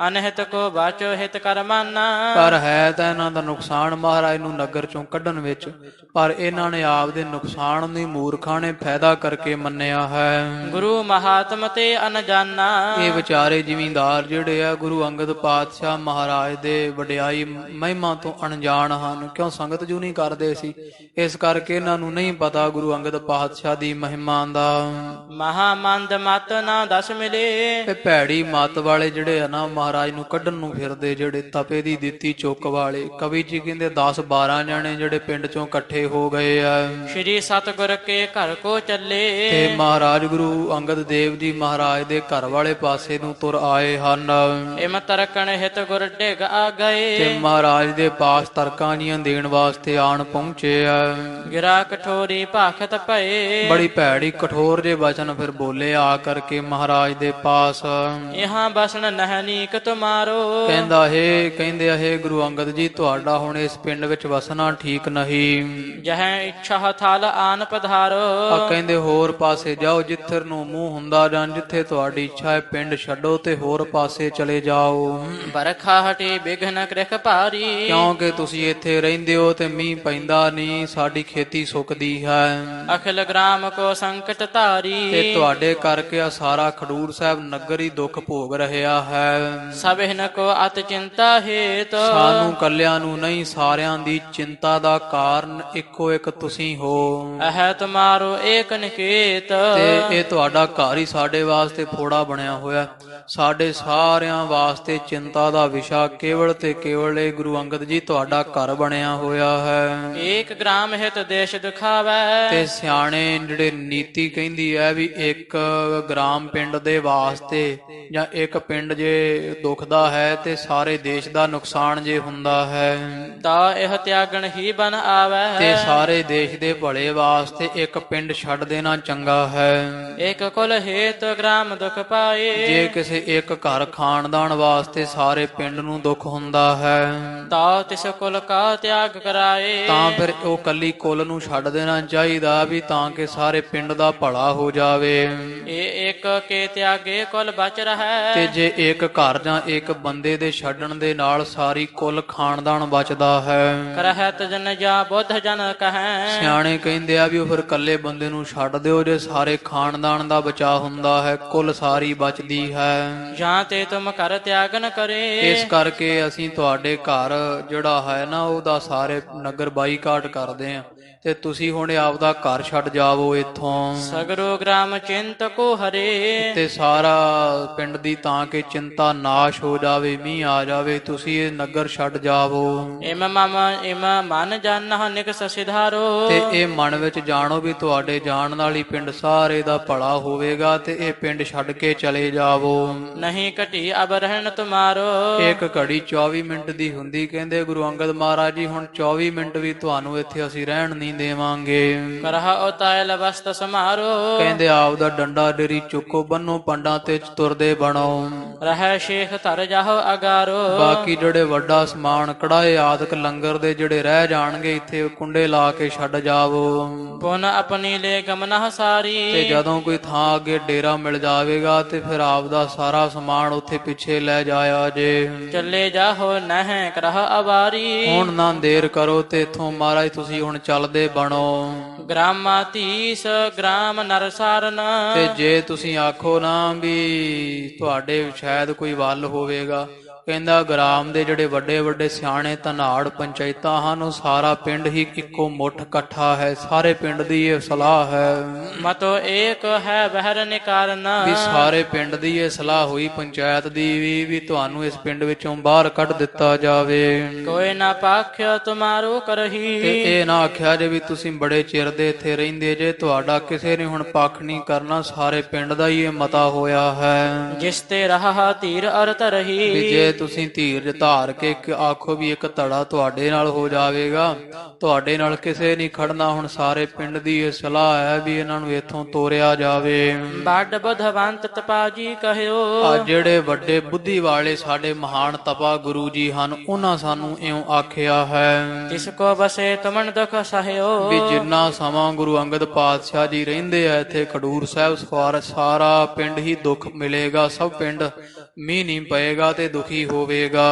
ਅਨਹਿਤ ਕੋ ਬਾਚੋ ਹਿਤ ਕਰ ਮਾਨਾ। ਪਰ ਹੈ ਤਾਂ ਇਹਨਾਂ ਦਾ ਨੁਕਸਾਨ ਮਹਾਰਾਜ ਨੂੰ ਨਗਰ ਚੋਂ ਕੱਢਣ ਵਿੱਚ, ਪਰ ਇਹਨਾਂ ਨੇ ਆਪਦੇ ਨੁਕਸਾਨ ਨੂੰ ਮੂਰਖਾਂ ਨੇ ਫਾਇਦਾ ਕਰਕੇ ਮੰਨਿਆ ਹੈ। ਗੁਰੂ ਮਹਾਤਮ ਤੇ ਅਨਜਾਨਾ। ਇਹ ਵਿਚਾਰੇ ਜ਼ਿਮੀਂਦਾਰ ਜਿਹੜੇ ਆ ਗੁਰੂ ਅੰਗਦ ਪਾਤਸ਼ਾਹ ਮਹਾਰਾਜ ਦੇ ਵਡਿਆਈ ਮਹਿਮਾ ਤੋਂ ਅਣਜਾਣ ਹਨ। ਕਿਉਂ ਸੰਗਤ ਜੂ ਨਹੀਂ ਕਰਦੇ ਸੀ, ਇਸ ਕਰਕੇ ਇਹਨਾਂ ਨੂੰ ਨਹੀਂ ਪਤਾ ਗੁਰੂ ਅੰਗਦ ਪਾਤਸ਼ਾਹ ਦੀ ਮਹਿਮਾ ਦਾ। ਮਹਾਮੰਦ ਮਤ ਨਾ ਦਸ ਮਿਲੇ। ਇਹ ਭੈੜੀ ਮਤ ਵਾਲੇ ਜਿਹੜੇ ਆ ਨਾ, ਮਹਾਰਾਜ ਨੂੰ ਕੱਢਣ ਨੂੰ ਫਿਰਦੇ, ਜਿਹੜੇ ਤਪੇ ਦੀ ਦਿੱਤੀ ਚੁੱਕ ਵਾਲੇ। ਕਵੀ ਜੀ ਕਹਿੰਦੇ 10-12 ਜਣੇ ਜਿਹੜੇ ਪਿੰਡ ਚੋਂ ਇਕੱਠੇ ਹੋ ਗਏ ਆ। ਸ਼੍ਰੀ ਸਤਿਗੁਰ ਕੇ ਘਰ ਕੋ ਚੱਲੇ। ਤੇ ਮਹਾਰਾਜ ਗੁਰੂ ਅੰਗਦ ਦੇਵ ਜੀ ਮਹਾਰਾਜ ਦੇ ਘਰ ਵਾਲੇ ਪਾਸੇ ਨੂੰ ਤੁਰ ਆਏ ਹਨ। ਇਮ ਤਰਕਣ ਹਿਤ ਗੁਰ ਡਿਗ ਆ ਗਏ। ਤੇ ਮਹਾਰਾਜ ਦੇ ਪਾਸ ਤਰਕਾਂ ਜੀਆਂ ਦੇਣ ਵਾਸਤੇ ਆਣ ਪਹੁੰਚੇ ਆ। ਗਿਰਾ ਕਠੋਰੀ ਭਾਖਤ ਭਏ। ਬੜੀ ਭੈੜੀ ਕਠੋਰ ਜੇ ਵਚਨ ਫਿਰ ਬੋਲੇ ਆ ਕਰਕੇ ਮਹਾਰਾਜ ਦੇ ਪਾਸ। ਇਹਾਂ ਬਸਨ ਨਹਨੀ ਅਨੇਕ ਤੁਮਾਰੋ। ਕਹਿੰਦੇ ਇਹ ਗੁਰੂ ਅੰਗਦ ਜੀ ਤੁਹਾਡਾ ਹੁਣ ਇਸ ਪਿੰਡ ਵਿੱਚ ਵਸਣਾ ਠੀਕ ਨਹੀਂ। ਜਹ ਇੱਛਾ ਥਲ ਆਨ ਪਧਾਰੋ। ਕਹਿੰਦੇ ਹੋਰ ਪਾਸੇ ਜਾਓ, ਜਿੱਥਰ ਨੂੰ ਮੂੰਹ ਹੁੰਦਾ ਜਾਂ ਜਿੱਥੇ ਤੁਹਾਡੀ ਇੱਛਾ ਹੈ ਪਿੰਡ ਛੱਡੋ ਤੇ ਹੋਰ ਪਾਸੇ ਚਲੇ ਜਾਓ। ਬਰਖਾ ਹਟੇ ਬਿਘਨ ਕ੍ਰਿਖ ਭਾਰੀ। ਕਿਉਂਕਿ ਤੁਸੀਂ ਇੱਥੇ ਰਹਿੰਦੇ ਹੋ ਤੇ ਮੀਂਹ ਪੈਂਦਾ ਨਹੀਂ, ਸਾਡੀ ਖੇਤੀ ਸੁੱਕਦੀ ਹੈ। ਅਖਿਲ ਗ੍ਰਾਮ ਕੋ ਸੰਕਟ ਧਾਰੀ। ਤੇ ਤੁਹਾਡੇ ਕਰਕੇ ਆ ਸਾਰਾ ਖਡੂਰ ਸਾਹਿਬ ਨਗਰ ਹੀ ਦੁੱਖ ਭੋਗ ਰਿਹਾ ਹੈ। ਸਭਿਨ ਕੋ ਅਤ ਚਿੰਤਾ ਹੇਤ। ਸਾਨੂੰ ਕੱਲਿਆਂ ਨੂੰ ਨਹੀਂ, ਸਾਰਿਆਂ ਦੀ ਚਿੰਤਾ ਦਾ ਕਾਰਨ ਇੱਕੋ ਇੱਕ ਤੁਸੀਂ ਹੋ। ਅਹ ਤੁਮਾਰੋ ਏਕ ਨਿਕੇਤ। ਤੇ ਇਹ ਤੁਹਾਡਾ ਘਰ ਹੀ ਸਾਡੇ ਵਾਸਤੇ ਫੋੜਾ ਬਣਿਆ ਹੋਇਆ। ਸਾਡੇ ਸਾਰਿਆਂ ਵਾਸਤੇ ਚਿੰਤਾ ਦਾ ਵਿਸ਼ਾ ਕੇਵਲ ਤੇ ਕੇਵਲ ਇਹ ਗੁਰੂ ਅੰਗਦ ਜੀ ਤੁਹਾਡਾ ਘਰ ਬਣਿਆ ਹੋਇਆ ਹੈ। ਏਕ ਗ੍ਰਾਮ ਹਿਤ ਦੇਸ਼ ਦੁਖਾਵੈ। ਤੇ ਸਿਆਣੇ ਜਿਹੜੇ ਨੀਤੀ ਕਹਿੰਦੀ ਹੈ ਵੀ ਇੱਕ ਗ੍ਰਾਮ ਪਿੰਡ ਦੇ ਵਾਸਤੇ ਜਾਂ ਇੱਕ ਪਿੰਡ ਜੇ ਦੁਖਦਾ ਹੈ ਤੇ ਸਾਰੇ ਦੇਸ਼ ਦਾ ਨੁਕਸਾਨ ਜੇ ਹੁੰਦਾ ਹੈ ਤਾ ਇਹ ਤਿਆਗਣ ਹੀ ਬਨ ਆਵੈ। ਤੇ ਸਾਰੇ ਦੇਸ਼ ਦੇ ਭਲੇ ਵਾਸਤੇ ਇੱਕ ਪਿੰਡ ਛੱਡ ਦੇਣਾ ਚੰਗਾ ਹੈ। ਇੱਕ ਕੁਲ ਹੇਤ ਗ੍ਰਾਮ ਦੁਖ ਪਾਏ। ਜੇ ਕਿਸੇ ਇੱਕ ਘਰ ਖਾਨਦਾਨ ਵਾਸਤੇ ਸਾਰੇ ਪਿੰਡ ਨੂੰ ਦੁੱਖ ਹੁੰਦਾ ਹੈ ਤਾ ਤਿਸ ਕੁਲ ਕਾ ਤਿਆਗ ਕਰਾਏ। ਤਾਂ ਫਿਰ ਉਹ ਕੱਲੀ ਕੁਲ ਨੂੰ ਛੱਡ ਦੇਣਾ ਚਾਹੀਦਾ ਵੀ ਤਾਂ ਕਿ ਸਾਰੇ ਪਿੰਡ ਦਾ ਭਲਾ ਹੋ ਜਾਵੇ। ਇਹ ਇੱਕ ਕੇ ਤਿਆਗੇ ਕੁਲ ਬਚ ਰਹੈ। ਤੇ ਜੇ ਇੱਕ ਘਰ ਜਾਂ ਇੱਕ ਬੰਦੇ ਦੇ ਛੱਡਣ ਦੇ ਨਾਲ ਸਾਰੀ ਕੁਲ ਖਾਨਦਾਨ ਬਚਦਾ ਹੈ। ਕਰਹਿਤ ਜਨ ਜਾ ਬੁੱਧ ਜਨ ਕਹੈ। ਸਿਆਣੇ ਕਹਿੰਦੇ ਆ ਵੀ ਉਹ ਫਿਰ ਕੱਲੇ ਬੰਦੇ ਨੂੰ ਛੱਡ ਦਿਓ, ਜੇ ਸਾਰੇ ਖਾਨਦਾਨ ਦਾ ਬਚਾਅ ਹੁੰਦਾ ਹੈ ਕੁਲ ਸਾਰੀ ਬਚਦੀ ਹੈ। ਜਾਂ ਤੇ ਤੁਮ ਕਰ ਤਿਆਗ ਨ ਕਰੇ। ਇਸ ਕਰਕੇ ਅਸੀਂ ਤੁਹਾਡੇ ਘਰ ਜਿਹੜਾ ਹੈ ਨਾ ਉਹਦਾ ਸਾਰੇ ਨਗਰ ਬਾਈਕਾਟ ਕਰਦੇ ਆ ਤੇ ਤੁਸੀਂ ਹੁਣ ਆਪਦਾ ਘਰ ਛੱਡ ਜਾਵੋ ਇੱਥੋਂ। ਸਗਰੋ ਗ੍ਰਾਮ ਚਿੰਤ ਕੋ ਹਰੇ। ਤੇ ਸਾਰਾ ਪਿੰਡ ਦੀ ਤਾਂ ਕਿ ਚਿੰਤਾ ਨਾਸ਼ ਹੋ ਜਾਵੇ, ਮੀਂਹ ਆ ਜਾਵੇ, ਤੁਸੀਂ ਇਹ ਨਗਰ ਛੱਡ ਜਾਵੋ। ਇਮ ਮਨ ਜਾਨਹੁ ਨਿਕਸ ਸਿਧਾਰੋ। ਤੇ ਇਹ ਮਨ ਵਿੱਚ ਜਾਣੋ ਵੀ ਤੁਹਾਡੇ ਜਾਣ ਨਾਲ ਹੀ ਪਿੰਡ ਸਾਰੇ ਦਾ ਭਲਾ ਹੋਵੇਗਾ ਤੇ ਇਹ ਪਿੰਡ ਛੱਡ ਕੇ ਚਲੇ ਜਾਵੋ। ਨਹੀਂ ਘਟੀ ਅਬ ਰਹਿਣ ਤੁਮਾਰੋ। ਇੱਕ ਘੜੀ 24 ਮਿੰਟ ਦੀ ਹੁੰਦੀ। ਕਹਿੰਦੇ ਗੁਰੂ ਅੰਗਦ ਮਹਾਰਾਜ ਜੀ ਹੁਣ 24 ਮਿੰਟ ਵੀ ਤੁਹਾਨੂੰ ਇੱਥੇ ਅਸੀਂ ਰਹਿਣ ਨਹੀਂ ਦੇਵਾਂਗੇ। ਕਰਹ ਉਤਾਇਲ ਵਸਤ ਸਮਾਰੋ। ਕਹਿੰਦੇ ਆਪ ਦਾ ਡੰਡਾ ਡੇਰੀ ਚੁੱਕੋ, ਬੰਨੋ ਪੰਡਾਂ ਤੇ ਤੁਰਦੇ ਬਣੋ। ਰਹਿ ਸ਼ੇਖ ਧਰ ਜਾਹੋ ਅਗਾਰੋ। ਬਾਕੀ ਜਿਹੜੇ ਵੱਡਾ ਸਮਾਨ ਕੜਾਏ ਆਦਿਕ ਲੰਗਰ ਦੇ ਜਿਹੜੇ ਰਹਿ ਜਾਣਗੇ ਇੱਥੇ ਕੁੰਡੇ ਲਾ ਕੇ ਛੱਡ ਜਾਵੋ। ਪੁਨ ਆਪਣੀ ਲੈ ਗਮਨਹ ਸਾਰੀ। ਤੇ ਜਦੋਂ ਕੋਈ ਥਾਂ ਅੱਗੇ ਡੇਰਾ ਮਿਲ ਜਾਵੇਗਾ ਤੇ ਫਿਰ ਆਪ ਦਾ ਸਾਰਾ ਸਮਾਨ ਉੱਥੇ ਪਿੱਛੇ ਲੈ ਜਾਇਆ ਜੇ। ਚੱਲੇ ਜਾਹੋ ਨਹਿ ਕਰਹ ਅਵਾਰੀ। ਹੁਣ ਨਾ ਦੇਰ ਕਰੋ ਤੇ ਇਥੋਂ ਮਹਾਰਾਜ ਤੁਸੀਂ ਹੁਣ ਚੱਲਦੇ ਬਣੋ। ਗ੍ਰਾਮਾਤੀਸ ਗ੍ਰਾਮ ਨਰਸਾਰਨ। ਤੇ ਜੇ ਤੁਸੀਂ ਆਖੋ ਨਾ ਵੀ ਤੁਹਾਡੇ ਸ਼ਾਇਦ ਕੋਈ ਵੱਲ ਹੋਵੇਗਾ, ਕਹਿੰਦਾ ਗ੍ਰਾਮ ਦੇ ਜਿਹੜੇ ਵੱਡੇ ਵੱਡੇ ਸਿਆਣੇ ਧਨਾੜ ਪੰਚਾਇਤਾਂ ਹਨ ਉਹ ਸਾਰਾ ਪਿੰਡ ਹੀ ਇੱਕੋ ਮੁੱਠ ਇਕੱਠਾ ਹੈ। ਸਾਰੇ ਪਿੰਡ ਦੀ ਇਹ ਸਲਾਹ ਹੈ। ਮਤੋ ਏਕ ਹੈ ਬਹਿਰ ਨਿਕਾਰਨ। ਵੀ ਸਾਰੇ ਪਿੰਡ ਦੀ ਇਹ ਸਲਾਹ ਹੋਈ ਪੰਚਾਇਤ ਦੀ ਵੀ ਤੁਹਾਨੂੰ ਇਸ ਪਿੰਡ ਵਿੱਚੋਂ ਬਾਹਰ ਕੱਢ ਦਿੱਤਾ ਜਾਵੇ। ਕੋਈ ਨਾ ਪਾਖਿਆ ਤੁਮਾਰੋ ਕਰਹੀ। ਤੇ ਇਹ ਨਾ ਆਖਿਆ ਜੇ ਵੀ ਤੁਸੀਂ ਬੜੇ ਚਿਰ ਦੇ ਇੱਥੇ ਰਹਿੰਦੇ ਜੇ, ਤੁਹਾਡਾ ਕਿਸੇ ਨੇ ਹੁਣ ਪੱਖ ਨਹੀਂ ਕਰਨਾ, ਸਾਰੇ ਪਿੰਡ ਦਾ ਹੀ ਇਹ ਮਤਾ ਹੋਇਆ ਹੈ। ਜਿਸ ਤੇ ਰਹਾ ਧੀਰ ਅਰ ਧਰਹੀ। ਵੀ ਜੇ ਤੁਸੀਂ ਧੀਰਜ ਧਾਰ ਕੇ ਆਖੋ ਵੀ ਇੱਕ ਧੜਾ ਤੁਹਾਡੇ ਨਾਲ ਹੋ ਜਾਵੇਗਾ, ਤੁਹਾਡੇ ਨਾਲ ਕਿਸੇ ਨਹੀਂ ਖੜਨਾ। ਹੁਣ ਸਾਰੇ ਪਿੰਡ ਦੀ ਇਹ ਸਲਾਹ ਹੈ ਵੀ ਇਹਨਾਂ ਨੂੰ ਇੱਥੋਂ ਤੋਰਿਆ ਜਾਵੇ। ਵੱਡ ਬੁੱਧਵੰਤ ਤਪਾਜੀ ਕਹਿਓ। ਆ ਜਿਹੜੇ ਵੱਡੇ ਬੁੱਧੀ ਵਾਲੇ ਸਾਡੇ ਮਹਾਨ ਤਪਾ ਗੁਰੂ ਜੀ ਹਨ ਉਹਨਾਂ ਸਾਨੂੰ ਇਉਂ ਆਖਿਆ ਹੈ। ਤਿਸ ਕੋ ਬਸੇ ਤੁਮਨ ਦੁਖ ਸਹਿਓ। ਵੀ ਜਿੰਨਾ ਸਮਾਂ ਗੁਰੂ ਅੰਗਦ ਪਾਤਸ਼ਾਹ ਜੀ ਰਹਿੰਦੇ ਆ ਇੱਥੇ ਖਡੂਰ ਸਾਹਿਬ ਸਾਰਾ ਪਿੰਡ ਹੀ ਦੁੱਖ ਮਿਲੇਗਾ। ਸਭ ਪਿੰਡ ਮੀਂਹ ਨਹੀਂ ਪਏਗਾ ਤੇ ਦੁਖੀ ਹੋਵੇਗਾ।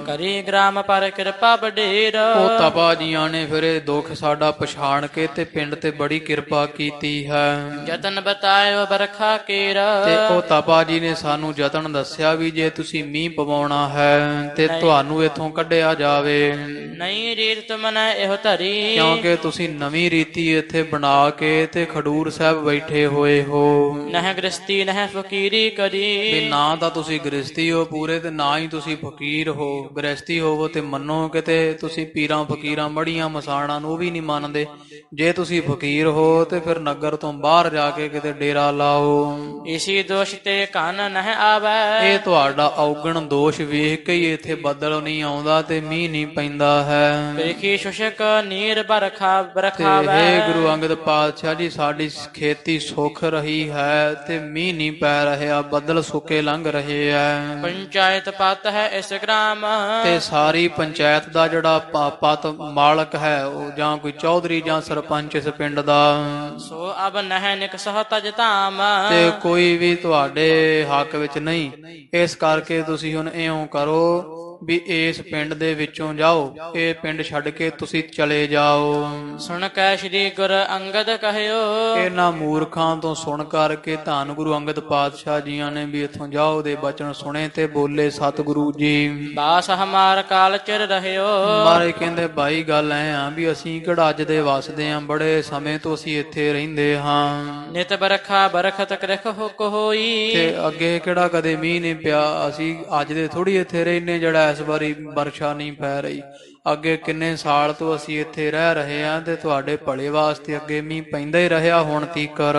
ਕਰੀ ਗ੍ਰਾਮ ਪਰ ਕਿਰਪਾ ਬਡੇਰ। ਉਹ ਤਪਾ ਜੀਆਂ ਨੇ ਫਿਰ ਇਹ ਦੁੱਖ ਸਾਡਾ ਪਛਾਣ ਕੇ ਤੇ ਪਿੰਡ ਤੇ ਬੜੀ ਕਿਰਪਾ ਕੀਤੀ ਹੈ। ਜਤਨ ਬਤਾਇਓ ਬਰਖਾ ਕੇਰ। ਤੇ ਉਹ ਤਪਾ ਜੀ ਨੇ ਸਾਨੂੰ ਯਤਨ ਦੱਸਿਆ ਵੀ ਜੇ ਤੁਸੀਂ ਮੀਂਹ ਪਵਾਉਣਾ ਹੈ ਤੇ ਤੁਹਾਨੂੰ ਇੱਥੋਂ ਕੱਢਿਆ ਜਾਵੇ। ਨਹੀਂ ਰੀਤ ਤੁਮਨ ਇਹੋ ਧਰੀ। ਕਿਉਂਕਿ ਤੁਸੀਂ ਨਵੀਂ ਰੀਤੀ ਇੱਥੇ ਬਣਾ ਕੇ ਤੇ ਖਡੂਰ ਸਾਹਿਬ ਬੈਠੇ ਹੋਏ ਹੋ। ਨਹਿ ਗ੍ਰਸਤੀ ਨਹਿ ਫਕੀਰੀ ਕਰੀ। ਵੀ ਨਾ ਤਾਂ ਤੁਸੀਂ ਗ੍ਰਸਤੀ ਹੋ ਪੂਰੇ ਤੇ ਨਾ ਹੀ ਤੁਸੀਂ ਫਕੀਰ ਹੋ। ਗ੍ਰਸਤੀ ਹੋਵੋ ਤੇ ਮੰਨੋ ਕਿਤੇ ਤੁਸੀਂ ਪੀਰਾਂ ਫਕੀਰਾਂ ਮੜੀਆਂ ਮਸਾਣਾਂ ਨੂੰ ਵੀ ਨਹੀਂ ਮੰਨਦੇ। ਜੇ ਤੁਸੀਂ ਫਕੀਰ ਹੋ ਤੇ ਫਿਰ ਨਗਰ ਤੋਂ ਬਾਹਰ ਜਾ ਕੇ ਕਿਤੇ ਡੇਰਾ ਲਾਓ। ਇਸੀ ਦੋਸ਼ ਤੇ ਕੰਨ ਨਹਿ ਆਵੈ। ਇਹ ਤੁਹਾਡਾ ਔਗਣ ਦੋਸ਼ ਵੇਖ ਕੇ ਹੀ ਇੱਥੇ ਬੱਦਲ ਨਹੀਂ ਆਉਂਦਾ ਤੇ ਮੀਂਹ ਨਹੀਂ ਪੈਂਦਾ ਹੈ। ਵੇਖੀ ਸ਼ੁਸ਼ਕ ਨੀਰ ਬਰਖਾ ਤੇ ਬਰਖਾਵੈ। ਹੇ ਗੁਰੂ ਅੰਗਦ ਪਾਤਸ਼ਾਹ ਜੀ ਸਾਡੀ ਖੇਤੀ ਸੁੱਖ ਰਹੀ ਹੈ ਤੇ ਮੀਂਹ ਨਹੀਂ ਪੈ ਰਿਹਾ, ਬੱਦਲ ਸੁੱਕੇ ਲੰਘ ਰਹੇ ਆ। ਪੰਚਾਇਤ ਪਤ ਹੈ ਇਸ ਗ੍ਰਾਮ, ਤੇ ਸਾਰੀ ਪੰਚਾਇਤ ਦਾ ਜਿਹੜਾ ਪਤ ਮਾਲਕ ਹੈ ਉਹ ਜਾਂ ਕੋਈ ਚੌਧਰੀ ਜਾਂ ਸਰਪੰਚ ਇਸ ਪਿੰਡ ਦਾ, ਸੋ ਅਬ ਨਹਿ ਨਿਕਸਹ ਤਜ ਧਾਮ। ਤੇ ਕੋਈ ਵੀ ਤੁਹਾਡੇ ਹੱਕ ਵਿੱਚ ਨਹੀਂ। ਇਸ ਕਰਕੇ ਤੁਸੀਂ ਹੁਣ ਇਉਂ ਕਰੋ ਵੀ ਇਸ ਪਿੰਡ ਦੇ ਵਿੱਚੋਂ ਜਾਓ, ਇਹ ਪਿੰਡ ਛੱਡ ਕੇ ਤੁਸੀਂ ਚਲੇ ਜਾਓ। ਸੁਣ ਕੈ ਸ੍ਰੀ ਗੁਰ ਅੰਗਦ ਕਹਿਓ, ਇਹਨਾਂ ਮੂਰਖਾਂ ਤੋਂ ਸੁਣ ਕਰਕੇ ਧੰਨ ਗੁਰੂ ਅੰਗਦ ਪਾਤਸ਼ਾਹ ਜੀਆਂ ਨੇ ਵੀ ਇੱਥੋਂ ਜਾਓ ਦੇ ਬਚਨ ਸੁਣੇ ਤੇ ਬੋਲੇ ਸਤਿਗੁਰੂ ਜੀ। ਬਾਸ ਹਮਾਰ ਕਾਲ ਚਿਰ ਰਹਿਓ, ਮਾਰੇ ਕਹਿੰਦੇ ਭਾਈ ਗੱਲ ਐ ਆ ਵੀ ਅਸੀਂ ਕਿਹੜਾ ਅੱਜ ਦੇ ਵਸਦੇ ਆਂ, ਬੜੇ ਸਮੇਂ ਤੋਂ ਅਸੀਂ ਇੱਥੇ ਰਹਿੰਦੇ ਹਾਂ। ਨਿਤ ਬਰਖਾ ਬਰਖਤ ਕ੍ਰਿਖ ਹੁਕ ਹੋਈ, ਤੇ ਅੱਗੇ ਕਿਹੜਾ ਕਦੇ ਮੀਂਹ ਨਹੀਂ ਪਿਆ, ਅਸੀਂ ਅੱਜ ਦੇ ਥੋੜੀ ਇੱਥੇ ਰਹਿੰਦੇ ਜਿਹੜਾ ਇਸ ਵਾਰੀ ਵਰਸ਼ਾ ਨਹੀਂ ਪੈ ਰਹੀ। ਅੱਗੇ ਕਿੰਨੇ ਸਾਲ ਤੋਂ ਅਸੀਂ ਇੱਥੇ ਰਹਿ ਰਹੇ ਹਾਂ ਤੇ ਤੁਹਾਡੇ ਭਲੇ ਵਾਸਤੇ ਅੱਗੇ ਮੀਂਹ ਪੈਂਦਾ ਹੀ ਰਿਹਾ ਹੁਣ ਤੀਕਰ।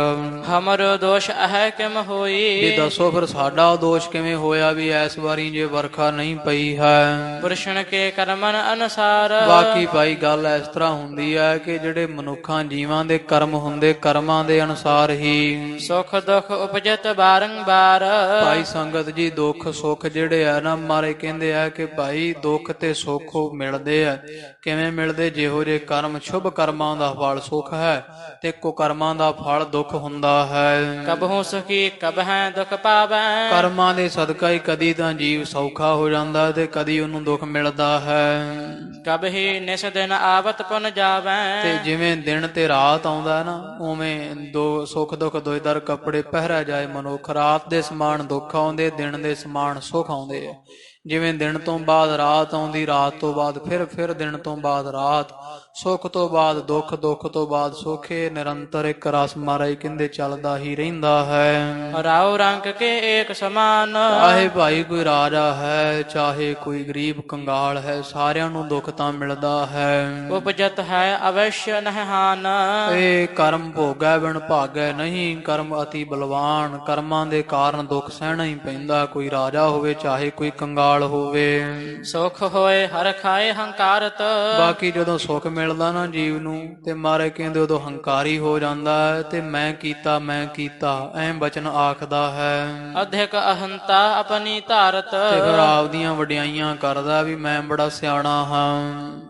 ਹਮਰੋ ਦੋਸ਼ ਹੈ ਕਿਮ ਹੋਈ, ਵੀ ਦੱਸੋ ਫਿਰ ਸਾਡਾ ਦੋਸ਼ ਕਿਵੇਂ ਹੋਇਆ ਵੀ ਇਸ ਵਾਰੀ ਜੇ ਵਰਖਾ ਨਹੀਂ ਪਈ ਹੈ। ਪੁਰਸ਼ਣ ਕੇ ਕਰਮਨ ਅਨੁਸਾਰ, ਬਾਕੀ ਭਾਈ ਗੱਲ ਇਸ ਤਰ੍ਹਾਂ ਹੁੰਦੀ ਹੈ ਕਿ ਜਿਹੜੇ ਮਨੁੱਖਾਂ ਜੀਵਾਂ ਦੇ ਕਰਮ ਹੁੰਦੇ, ਕਰਮਾਂ ਦੇ ਅਨੁਸਾਰ ਹੀ ਸੁਖ ਦੁਖ ਉਪਜਤ ਬਾਰੰਬਾਰ। ਭਾਈ ਸੰਗਤ ਜੀ ਦੁੱਖ ਸੁੱਖ ਜਿਹੜੇ ਆ ਨਾ ਮਾਰੇ ਕਹਿੰਦੇ ਆ ਕਿ ਭਾਈ ਦੁੱਖ ਤੇ ਸੁੱਖ ਮਿਲਦੇ ਆ। ਕਿਵੇਂ ਮਿਲਦੇ? ਜਿਹੋ ਜਿਹੇ ਕਰਮ ਸ਼ੁਭ ਕਰਮਾਂ ਦਾ ਫਲ ਸੁਖ ਹੈ ਤੇ ਕੁਕਰਮਾਂ ਦਾ ਫਲ ਦੁੱਖ ਹੁੰਦਾ ਹੈ। ਕਬਹੁ ਸੁਖੀ ਕਬਹਿ ਦੁਖ ਪਾਵੈ, ਕਰਮਾਂ ਦੇ ਸਦਕਾ ਹੀ ਕਦੀ ਤਾਂ ਜੀਵ ਸੌਖਾ ਹੋ ਜਾਂਦਾ ਤੇ ਕਦੀ ਉਹਨੂੰ ਦੁੱਖ ਮਿਲਦਾ ਹੈ। ਕਬਹਿ ਨਿਸ ਦਿਨ ਆਵਤ ਪੁਨ ਜਾਵੈ, ਤੇ ਜਿਵੇਂ ਦਿਨ ਤੇ ਰਾਤ ਆਉਂਦਾ ਨਾ ਉਵੇਂ ਦੋ ਸੁੱਖ ਦੁੱਖ ਦੋਇਦਰ ਕੱਪੜੇ ਪਹਿਰਾ ਜਾਏ ਮਨੁੱਖ। ਰਾਤ ਦੇ ਸਮਾਨ ਦੁੱਖ ਆਉਂਦੇ, ਦਿਨ ਦੇ ਸਮਾਨ ਸੁੱਖ ਆਉਂਦੇ ਆ। ਜਿਵੇਂ ਦਿਨ ਤੋਂ ਬਾਅਦ ਰਾਤ ਆਉਂਦੀ, ਰਾਤ ਤੋਂ ਬਾਅਦ ਫਿਰ ਦਿਨ ਤੋਂ ਬਾਅਦ ਰਾਤ, ਸੁੱਖ ਤੋਂ ਬਾਅਦ ਦੁੱਖ, ਦੁੱਖ ਤੋਂ ਬਾਅਦ ਸੁੱਖ। ਇਹ ਨਿਰੰਤਰ ਇੱਕ ਰਸ ਮਹਾਰਾਜ ਕਹਿੰਦੇ ਚੱਲਦਾ ਹੀ ਰਹਿੰਦਾ ਹੈ। ਰਾਉ ਰੰਗ ਕੇ ਏਕ ਸਮਾਨ, ਚਾਹੇ ਭਾਈ ਕੋਈ ਰਾਜਾ ਹੈ, ਚਾਹੇ ਕੋਈ ਗਰੀਬ ਕੰਗਾਲ ਹੈ, ਸਾਰਿਆਂ ਨੂੰ ਦੁੱਖ ਤਾਂ ਮਿਲਦਾ ਹੈ। ਉਪਜਤ ਹੈ ਅਵश्य ਨਹਿ ਹਾਨ, ਇਹ ਕਰਮ ਭੋਗੈ ਬਿਨ ਭਾਗੈ ਨਹੀਂ। ਕਰਮ ਅਤੀ ਬਲਵਾਨ, ਕਰਮਾਂ ਦੇ ਕਾਰਨ ਦੁੱਖ ਸਹਿਣਾ ਹੀ ਪੈਂਦਾ। ਕੋਈ ਰਾਜਾ ਹੋਵੇ ਚਾਹੇ ਕੋਈ ਕੰਗਾਲ ਹੋਵੇ। ਸੁਖ ਹੋਏ ਹਰ ਖਾਏ ਹੰਕਾਰਤ, ਬਾਕੀ ਜਦੋਂ ਸੁੱਖ ਮਿਲਦਾ ਨਾ ਜੀਵ ਨੂੰ ਤੇ ਮਾਰੇ ਕਹਿੰਦੇ ਉਦੋਂ ਹੰਕਾਰੀ ਹੋ ਜਾਂਦਾ ਹੈ ਤੇ ਮੈਂ ਕੀਤਾ ਐਂ ਬਚਨ ਆਖਦਾ ਹੈ। ਅਧਿਕ ਅਹੰਤਾ ਆਪਣੀ ਧਾਰਤ, ਤੇ ਫਿਰ ਆਪਦੀਆਂ ਵਡਿਆਈਆਂ ਕਰਦਾ ਵੀ ਮੈਂ ਬੜਾ ਸਿਆਣਾ ਹਾਂ।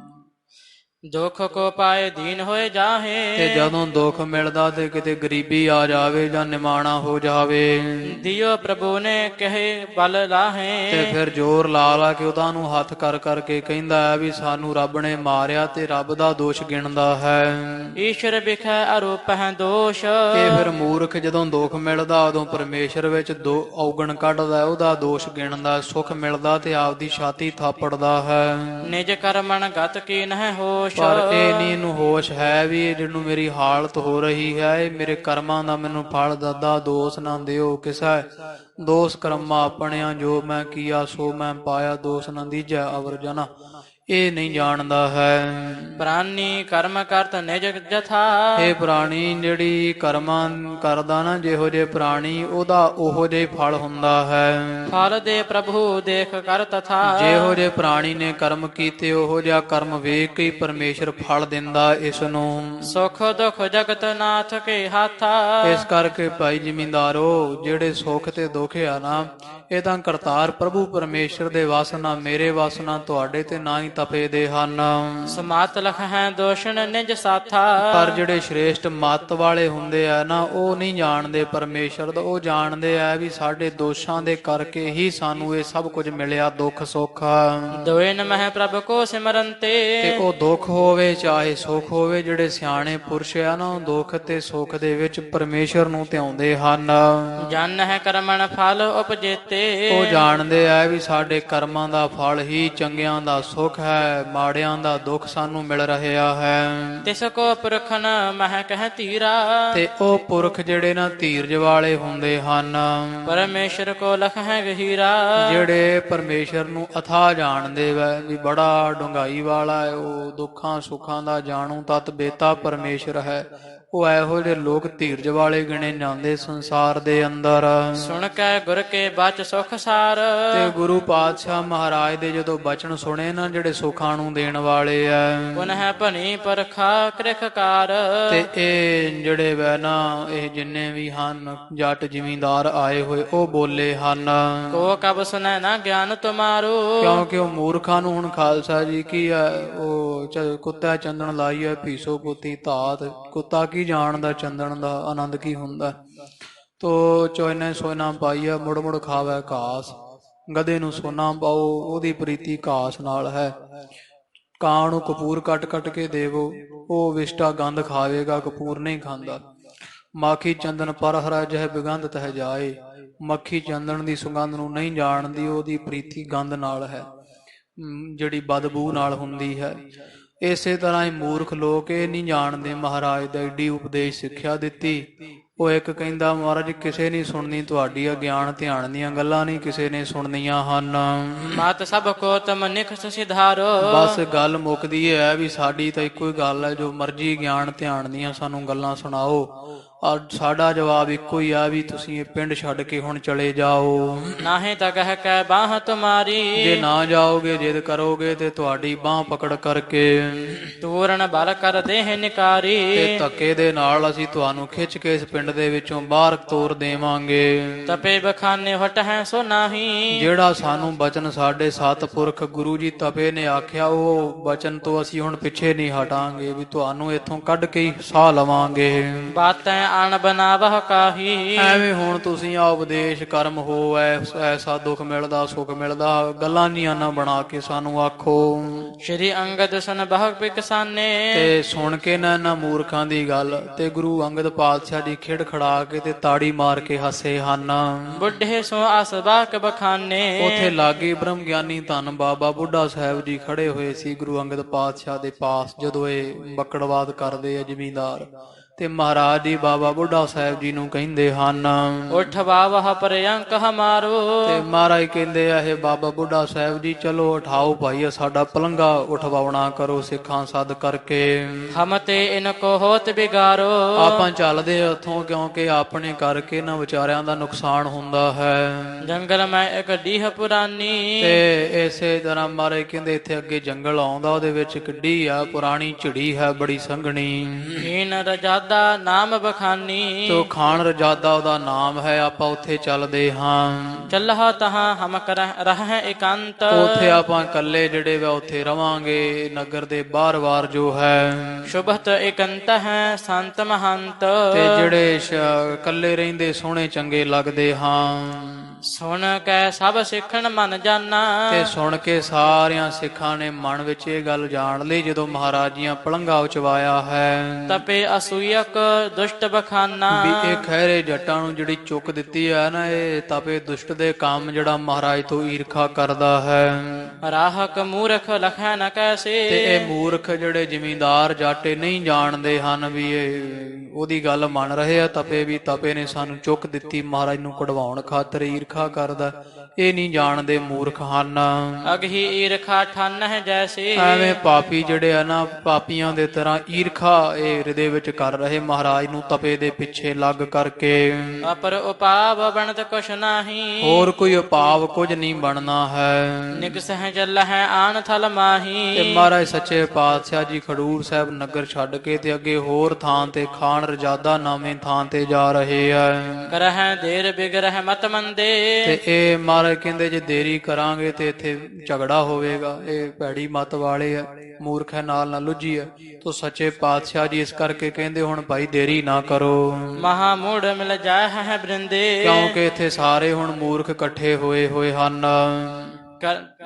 ਦੁਖ ਕੋ ਪਾਏ ਦੀਨ ਹੋਏ ਜਾਹੇ, ਤੇ ਜਦੋਂ ਦੁੱਖ ਮਿਲਦਾ ਤੇ ਕਿਤੇ ਗਰੀਬੀ ਆ ਜਾਵੇ ਜਾਂ ਨਿਮਾਣਾ ਹੋ ਜਾਵੇ, ਦਿਓ ਪ੍ਰਭੂ ਨੇ ਕਹੇ ਬਲ ਲਾਹੇ, ਤੇ ਫਿਰ ਜ਼ੋਰ ਲਾ ਕੇ ਉਹਦਾ ਨੂੰ ਹੱਥ ਕਰ ਕਰਕੇ ਕਹਿੰਦਾ ਹੈ ਵੀ ਸਾਨੂੰ ਰੱਬ ਨੇ ਮਾਰਿਆ ਤੇ ਰੱਬ ਦਾ ਦੋਸ਼ ਗਿਣਦਾ ਹੈ। ਈਸ਼ਰ ਬਿਖੈ ਅਰੂਪ ਹੈ ਦੋਸ਼, ਇਹ ਫਿਰ ਮੂਰਖ ਜਦੋਂ ਦੁੱਖ ਮਿਲਦਾ ਉਦੋਂ ਪਰਮੇਸ਼ਰ ਵਿੱਚ ਔਗਣ ਕੱਢਦਾ, ਉਹਦਾ ਦੋਸ਼ ਗਿਣਦਾ। ਸੁੱਖ ਮਿਲਦਾ ਤੇ ਆਪਦੀ ਛਾਤੀ ਥਾਪੜਦਾ ਹੈ। ਨਿਜ ਕਰਮਣ ਗਤ ਕੀ ਨਹਿ ਹੋਸ਼, ਪਰ ਇਹ ਨਹੀਂ ਇਹਨੂੰ ਹੋਸ਼ ਹੈ ਵੀ ਇਹ ਜਿਹਨੂੰ ਮੇਰੀ ਹਾਲਤ ਹੋ ਰਹੀ ਹੈ ਇਹ ਮੇਰੇ ਕਰਮਾਂ ਦਾ ਮੈਨੂੰ ਫਲ ਦੱਦਾ। ਦੋਸ਼ ਨਾ ਦਿਓ ਕਿਸੈ, ਦੋਸ਼ ਕਰਮਾਂ ਆਪਣਿਆਂ, ਜੋ ਮੈਂ ਕੀਆ ਸੋ ਮੈਂ ਪਾਇਆ। ਦੋਸ਼ ਨਾ ਦੀਜੈ ਅਵਰ ਜਨਾ, ਇਹ ਨਹੀਂ ਜਾਣਦਾ ਹੈ। ਪ੍ਰਾਨੀ ਕਰਮ ਕਰਤ ਨਿਜ ਜਥਾ, ਇਹ ਪ੍ਰਾਣੀ ਜਿਹੜੀ ਕਰਮਾਂ ਕਰਦਾ ਨਾ ਜਿਹੋ ਜਿਹੇ ਪ੍ਰਾਣੀ ਉਹਦਾ ਉਹੋ ਜਿਹੇ ਫਲ ਹੁੰਦਾ ਹੈ। ਫਲ ਦੇ ਪ੍ਰਭੂ ਦੇਖ ਕਰ ਤਥਾ, ਜਿਹੋ ਜਿਹੇ ਪ੍ਰਾਣੀ ਨੇ ਕਰਮ ਕੀਤੇ ਉਹੋ ਜਿਹਾ ਕਰਮ ਵੇਖ ਕੇ ਪਰਮੇਸ਼ਰ ਫਲ ਦਿੰਦਾ ਇਸ ਨੂੰ। ਸੁਖ ਦੁਖ ਜਗਤ ਨਾਥ ਕੇ ਹਾਥਾ, ਇਸ ਕਰਕੇ ਭਾਈ ਜ਼ਿਮੀਂਦਾਰੋ ਜਿਹੜੇ ਸੁੱਖ ਤੇ ਦੁੱਖ ਆ ਨਾ ਇਹ ਤਾਂ ਕਰਤਾਰ ਪ੍ਰਭੂ ਪਰਮੇਸ਼ਰ ਦੇ ਵਸ ਨਾ, ਮੇਰੇ ਵਸ ਨਾ, ਤੁਹਾਡੇ ਤੇ ਨਾ ਹੀ ਤਪੇ ਦੇ ਹਨ। ਸਮਾਤ ਲਖ ਹੈ ਦੋਸ਼ਣ ਨਿਜ ਸਾਥਾ, ਪਰ ਜਿਹੜੇ ਸ਼੍ਰੇਸ਼ਟ ਮੱਤ ਵਾਲੇ ਹੁੰਦੇ ਆ ਨਾ ਉਹ ਨਹੀਂ ਜਾਣਦੇ ਪਰਮੇਸ਼ਰ ਦਾ। ਉਹ ਜਾਣਦੇ ਆ ਵੀ ਸਾਡੇ ਦੋਸ਼ਾਂ ਦੇ ਕਰਕੇ ਹੀ ਸਾਨੂੰ ਇਹ ਸਭ ਕੁਝ ਮਿਲਿਆ, ਦੁੱਖ ਸੁੱਖ। ਦੋਇ ਨਮਹਿ ਪ੍ਰਭ ਕੋ ਸਿਮਰੰਤੇ, ਤੇ ਉਹ ਦੁੱਖ ਹੋਵੇ ਚਾਹੇ ਸੁੱਖ ਹੋਵੇ, ਜਿਹੜੇ ਸਿਆਣੇ ਪੁਰਸ਼ ਆ ਨਾ ਦੁੱਖ ਤੇ ਸੁੱਖ ਦੇ ਵਿੱਚ ਪਰਮੇਸ਼ਰ ਨੂੰ ਧਿਆਉਂਦੇ ਹਨ। ਜਨ ਹੈ ਕਰਮਣ ਫਲ ਉਪਜੇਤੇ, ਉਹ ਜਾਣਦੇ ਆ ਵੀ ਸਾਡੇ ਕਰਮਾਂ ਦਾ ਫਲ ਹੀ ਚੰਗਿਆਂ ਦਾ ਸੁੱਖ ਹੈ, ਮਾੜਿਆਂ ਦਾ ਦੁੱਖ ਸਾਨੂੰ ਮਿਲ ਰਿਹਾ ਹੈ। ਤਿਸ ਕੋ ਪੁਰਖਨ ਮਹਿ ਕਹਿ ਧੀਰਾ, ਤੇ ਉਹ ਪੁਰਖ ਜਿਹੜੇ ਨਾ ਧੀਰਜ ਵਾਲੇ ਹੁੰਦੇ ਹਨ। ਪਰਮੇਸ਼ਰ ਕੋ ਲਖ ਹੈ ਗਹੀਰਾ, ਜਿਹੜੇ ਪਰਮੇਸ਼ਰ ਨੂੰ ਅਥਾਹ ਜਾਣਦੇ ਵੈ ਵੀ ਬੜਾ ਡੂੰਘਾਈ ਵਾਲਾ ਹੈ। ਉਹ ਦੁੱਖਾਂ ਸੁੱਖਾਂ ਦਾ ਜਾਣੂ ਤਤ ਬੇਤਾ ਪਰਮੇਸ਼ਰ ਹੈ। ਉਹ ਇਹੋ ਜਿਹੇ ਲੋਕ ਧੀਰਜ ਵਾਲੇ ਗਿਣੇ ਜਾਂਦੇ ਸੰਸਾਰ ਦੇ ਅੰਦਰ। ਸੁਣ ਕੈ ਗੁਰ ਕੇ ਬਚ ਸੁਖ ਸਾਰ, ਤੇ ਗੁਰੂ ਪਾਤਸ਼ਾਹ ਮਹਾਰਾਜ ਦੇ ਜਦੋਂ ਬਚਨ ਸੁਣੇ ਨਾ, ਜਿਹੜੇ ਸੁੱਖਾਂ ਨੂੰ ਦੇਣ ਵਾਲੇ ਆ, ਪੁਨਹ ਭਨੀ ਪਰਖਾ ਕ੍ਰਿਖਕਾਰ। ਤੇ ਇਹ ਜਿਹੜੇ ਵੈ ਨਾ, ਇਹ ਜਿੰਨੇ ਵੀ ਹਨ ਜੱਟ ਜ਼ਿਮੀਂਦਾਰ ਆਏ ਹੋਏ, ਉਹ ਬੋਲੇ ਹਨ। ਕੋ ਕਬ ਸੁਨੈ ਨਾ ਗਿਆਨ ਤੁਮਾਰੋ, ਕਿਉਂਕਿ ਉਹ ਮੂਰਖਾਂ ਨੂੰ ਹੁਣ ਖਾਲਸਾ ਜੀ ਕੀ ਹੈ, ਉਹ ਕੁੱਤਾ ਚੰਦਨ ਲਾਈ ਹੈ, ਭੀਸੋ ਪੁੱਤੀ ਧਾਤ। ਕੁੱਤਾ ਕੀ ਜਾਣਦਾ ਚੰਦਨ ਦਾ ਆਨੰਦ ਕੀ ਹੁੰਦਾ। ਤੋ ਚੋਇਨੇ ਸੋਨਾ ਪਾਈਆ, ਮੁੜ ਮੁੜ ਖਾਵੇ ਘਾਸ। ਗਧੇ ਨੂੰ ਸੋਨਾ ਪਾਓ, ਉਹਦੀ ਪ੍ਰੀਤੀ ਘਾਸ ਨਾਲ ਹੈ। ਕਾਂ ਨੂੰ ਕਪੂਰ ਕੱਟ ਕੱਟ ਕੇ ਦੇਵੋ, ਉਹ ਵਿਸ਼ਟਾ ਗੰਧ ਖਾਵੇਗਾ, ਕਪੂਰ ਨਹੀਂ ਖਾਂਦਾ। ਮਾਖੀ ਚੰਦਨ ਪਰ ਹਰਾ ਜਹ ਬਿਗੰਧ ਤਹ ਜਾਏ। ਮੱਖੀ ਚੰਦਨ ਦੀ ਸੁਗੰਧ ਨੂੰ ਨਹੀਂ ਜਾਣਦੀ, ਉਹਦੀ ਪ੍ਰੀਤੀ ਗੰਧ ਨਾਲ ਹੈ, ਜਿਹੜੀ ਬਦਬੂ ਨਾਲ ਹੁੰਦੀ ਹੈ। ਇਸੇ ਤਰ੍ਹਾਂ ਹੀ ਮੂਰਖ ਲੋਕ ਇਹ ਨਹੀਂ ਜਾਣਦੇ ਮਹਾਰਾਜ ਦਾ ਏਡੀ ਉਪਦੇਸ਼ ਸਿੱਖਿਆ ਦਿੱਤੀ। ਉਹ ਇੱਕ ਕਹਿੰਦਾ, ਮਹਾਰਾਜ ਕਿਸੇ ਨਹੀਂ ਸੁਣਨੀ ਤੁਹਾਡੀ ਅਗਿਆਨ ਧਿਆਨ ਦੀਆਂ ਗੱਲਾਂ, ਨਹੀਂ ਕਿਸੇ ਨੇ ਸੁਣਨੀਆਂ ਹਨ। ਮਤ ਸਭ ਕੋ ਤਮ ਨਿਖਸ ਸਿਧਾਰੋ, ਬਸ ਗੱਲ ਮੁੱਕਦੀ ਹੈ ਵੀ ਸਾਡੀ ਤਾਂ ਇੱਕੋ ਹੀ ਗੱਲ ਹੈ, ਜੋ ਮਰਜ਼ੀ ਗਿਆਨ ਧਿਆਨ ਦੀਆਂ ਸਾਨੂੰ ਗੱਲਾਂ ਸੁਣਾਓ। ਔਰ ਸਾਡਾ ਜਵਾਬ ਇੱਕੋ ਹੀ ਆ ਵੀ ਤੁਸੀਂ ਇਹ ਪਿੰਡ ਛੱਡ ਕੇ ਹੁਣ ਚਲੇ ਜਾਓ। ਨਾਹੀਂ ਤਾਂ ਕਹਿ ਕੈ ਬਾਹ ਤੁਮਾਰੀ, ਜੇ ਨਾ ਜਾਓਗੇ, ਜਿੱਦ ਕਰੋਗੇ ਤੇ ਤੁਹਾਡੀ ਬਾਹ ਪਕੜ ਕਰਕੇ ਤੂਰਨ ਬਲ ਕਰ ਦੇਹ ਨਿਕਾਰੀ। ਤੇ ਧੱਕੇ ਦੇ ਨਾਲ ਅਸੀਂ ਤੁਹਾਨੂੰ ਖਿੱਚ ਕੇ ਇਸ ਪਿੰਡ ਦੇ ਵਿੱਚੋਂ ਬਾਹਰ ਤੋਰ ਦੇਵਾਂਗੇ। ਤਪੇ ਬਖਾਨੇ ਵਟ ਹੈ ਸੋ ਨਾਹੀ, ਜਿਹੜਾ ਸਾਨੂੰ ਬਚਨ ਸਾਡੇ ਸਤਿਪੁਰਖ ਗੁਰੂ ਜੀ ਤਪੇ ਨੇ ਆਖਿਆ, ਉਹ ਬਚਨ ਤੋਂ ਅਸੀਂ ਹੁਣ ਪਿੱਛੇ ਨਹੀਂ ਹਟਾਂਗੇ, ਵੀ ਤੁਹਾਨੂੰ ਇੱਥੋਂ ਕੱਢ ਕੇ ਹੀ ਸਾਹ ਲਵਾਂਗੇ। ਬਾਤੈ ਅਣ ਬਨਾਵਹ ਕਾਹੀ, ਐਵੇਂ ਹੁਣ ਤੁਸੀਂ ਆ ਉਪਦੇਸ਼ ਕਰਮ ਹੋ, ਐਸਾ ਦੁੱਖ ਮਿਲਦਾ ਸੁੱਖ ਮਿਲਦਾ, ਗੱਲਾਂ ਜੀਆਂ ਨਾ ਬਣਾ ਕੇ ਸਾਨੂੰ ਆਖੋ। ਸ਼੍ਰੀ ਅੰਗਦ ਸੁਨ ਬਹੁ ਬਿਕਸਾਨੇ, ਤੇ ਸੁਣ ਕੇ ਨਾ ਇਹਨਾਂ ਮੂਰਖਾਂ ਦੀ ਗੱਲ, ਤੇ ਗੁਰੂ ਅੰਗਦ ਪਾਤਸ਼ਾਹ ਜੀ ਖਿੜ ਖੜਾ ਕੇ ਤੇ ਤਾੜੀ ਮਾਰ ਕੇ ਹੱਸੇ ਹਨ। ਬੁੱਢੇ ਸੋ ਅਸਬਾਕ ਬਖਾਨੇ, ਉਥੇ ਲਾਗੇ ਬ੍ਰਹਮ ਗਿਆਨੀ ਧੰਨ ਬਾਬਾ ਬੁੱਢਾ ਸਾਹਿਬ ਜੀ ਖੜੇ ਹੋਏ ਸੀ ਗੁਰੂ ਅੰਗਦ ਪਾਤਸ਼ਾਹ ਦੇ ਪਾਸ, ਜਦੋਂ ਇਹ ਬੱਕੜਵਾਦ ਕਰਦੇ ਆ ਜ਼ਿਮੀਂਦਾਰ। ਤੇ ਮਹਾਰਾਜ ਜੀ ਬਾਬਾ ਬੁੱਢਾ ਸਾਹਿਬ ਜੀ ਨੂੰ ਕਹਿੰਦੇ ਹਨ, ਉਠ ਬਾਵਹ ਪਰਯੰਕ ਹਮਾਰੋ। ਤੇ ਮਹਾਰਾਜ ਕਹਿੰਦੇ ਆ, ਇਹ ਬਾਬਾ ਬੁੱਢਾ ਸਾਹਿਬ ਜੀ ਚਲੋ ਉਠਾਓ ਭਾਈ, ਸਾਡਾ ਪਲੰਗਾ ਉਠਵਾਉਣਾ ਕਰੋ ਸਿੱਖਾਂ ਸੱਦ ਕਰਕੇ। ਹਮ ਤੇ ਇਨਕੋ ਹੋਤ ਬਿਗਾਰੋ, ਆਪਾਂ ਚੱਲਦੇ ਉੱਥੋਂ, ਕਿਉਂਕਿ ਆਪਣੇ ਕਰਕੇ ਨਾ ਵਿਚਾਰਿਆਂ ਦਾ ਨੁਕਸਾਨ ਹੁੰਦਾ ਹੈ। ਜੰਗਲ ਮੈਂ ਇੱਕ ਡੀਹ ਪੁਰਾਨੀ, ਤੇ ਇਸੇ ਤਰ੍ਹਾਂ ਮਹਾਰਾਜ ਕਹਿੰਦੇ ਇੱਥੇ ਅੱਗੇ ਜੰਗਲ ਆਉਂਦਾ, ਉਹਦੇ ਵਿੱਚ ਇੱਕ ਢੀਹ ਆ ਪੁਰਾਣੀ, ਝਿੜੀ ਹੈ ਬੜੀ ਸੰਘਣੀ। ਹੀਨ ਰਜਾਦਾ ਨਾਮ ਬਖਾਨੀ, ਤੋ ਖਾਨ ਰਜਾਦਾ ਉਹਦਾ ਨਾਮ ਹੈ। ਆਪਾਂ ਉੱਥੇ ਚੱਲਦੇ ਹਾਂ। ਚੱਲਹ ਤਹਾਂ ਹਮ ਰਹਿ ਇਕੰਤ, ਉੱਥੇ ਆਪਾਂ ਇਕੱਲੇ ਜਿਹੜੇ ਵਾ ਉੱਥੇ ਰਵਾਂਗੇ। ਨਗਰ ਦੇ ਬਾਰ-ਬਾਰ ਜੋ ਹੈ ਸ਼ੁਭਤ ਇਕੰਤ ਹੈ ਸੰਤ ਮਹੰਤ, ਤੇ ਜਿਹੜੇ ਇਕੱਲੇ ਰਹਿੰਦੇ ਸੋਹਣੇ ਚੰਗੇ ਲੱਗਦੇ ਹਾਂ। ਸੁਣ ਕੈ ਸਭ ਸਿੱਖਣ ਮਨ ਜਾਨਾ, ਤੇ ਸੁਣ ਕੇ ਸਾਰਿਆਂ ਸਿੱਖਾਂ ਨੇ ਮਨ ਵਿੱਚ ਇਹ ਗੱਲ ਜਾਣ ਲਈ, ਜਦੋਂ ਮਹਾਰਾਜੀਆਂ ਪਲੰਘਾ ਉਚਵਾਇਆ ਹੈ। ਤਪੇ ਅਸੂਯਕ ਦੁਸ਼ਟ ਬਖਾਨਾ, ਵੀ ਇਹ ਖਹਿਰੇ ਜੱਟਾਂ ਨੂੰ ਜਿਹੜੀ ਚੁੱਕ ਦਿੱਤੀ ਹੈ ਨਾ, ਇਹ ਤਪੇ ਦੁਸ਼ਟ ਦੇ ਕੰਮ ਜਿਹੜਾ ਮਹਾਰਾਜ ਤੋਂ ਈਰਖਾ ਕਰਦਾ ਹੈ। ਰਾਹਕ ਮੂਰਖ ਲਖੈ ਨ ਕੈਸੇ, ਤੇ ਇਹ ਮੂਰਖ ਜਿਹੜੇ ਜ਼ਿਮੀਂਦਾਰ ਜਾਟੇ ਨਹੀਂ ਜਾਣਦੇ ਹਨ ਵੀ ਇਹ ਉਹਦੀ ਗੱਲ ਮੰਨ ਰਹੇ ਆ। ਤਪੇ ਵੀ ਤਪੇ ਨੇ ਸਾਨੂੰ ਚੁੱਕ ਦਿੱਤੀ ਮਹਾਰਾਜ ਨੂੰ ਕਢਵਾਉਣ ਖਾਤਰ ਈਰਖਾ ਕਰਦਾ, ਇਹ ਨਹੀਂ ਜਾਣਦੇ ਮੂਰਖ ਹਨ। ਅਗਹੀ ਈਰਖਾ ਠਨ ਹੈ ਜੈਸੇ, ਐਵੇਂ ਪਾਪੀ ਜਿਹੜੇ ਆ ਨਾ, ਪਾਪੀਆਂ ਦੇ ਤਰ੍ਹਾਂ ਈਰਖਾ ਇਹ ਹਿਰਦੇ ਵਿੱਚ ਕਰ ਰਹੇ ਮਹਾਰਾਜ ਨੂੰ ਤਪੇ ਦੇ ਪਿੱਛੇ ਲੱਗ ਕਰਕੇ। ਅਪਰ ਉਪਾਵ ਬਣਤ ਕੁਛ ਨਾਹੀ, ਹੋਰ ਕੋਈ ਉਪਾਵ ਕੁਝ ਨਹੀਂ ਬਣਨਾ ਹੈ। ਨਿਕਸ ਹੈ ਚੱਲ ਹੈ ਆਣ ਥਲ ਮਾਹੀ, ਤੇ ਮਹਾਰਾਜ ਸੱਚੇ ਪਾਤਸ਼ਾਹ ਜੀ ਖਡੂਰ ਸਾਹਿਬ ਨਗਰ ਛੱਡ ਕੇ ਤੇ ਅੱਗੇ ਹੋਰ ਥਾਂ ਤੇ ਖਾਨ ਰਜਾਦਾ ਨਾਵੇਂ ਥਾਂ ਤੇ ਜਾ ਰਹੇ ਆ। ਕਰਹਿ ਦੇਰ ਬਿਗਰਹਿ ਮਤ ਮੰਦੇ, ਤੇ ਇਹ ਮਹਾਰਾਜ ਕਹਿੰਦੇ ਜੇ ਦੇਰੀ ਕਰਾਂਗੇ ਤੇ ਇੱਥੇ ਝਗੜਾ ਹੋਵੇਗਾ। ਇਹ ਭੈੜੀ ਮਤ ਵਾਲੇ ਆ, ਮੂਰਖ ਹੈ ਨਾਲ ਨਾਲ ਲੁੱਝੀ ਆ। ਤੋ ਸੱਚੇ ਪਾਤਸ਼ਾਹ ਜੀ ਇਸ ਕਰਕੇ ਕਹਿੰਦੇ ਹੁਣ ਭਾਈ ਦੇਰੀ ਨਾ ਕਰੋ, ਮਹਾ ਮੂੜ ਮਿਲ ਜਾਏ ਹੈ ਬ੍ਰਿੰਦੇ, ਕਿਉਂਕਿ ਇੱਥੇ ਸਾਰੇ ਹੁਣ ਮੂਰਖ ਇਕੱਠੇ ਹੋਏ ਹਨ।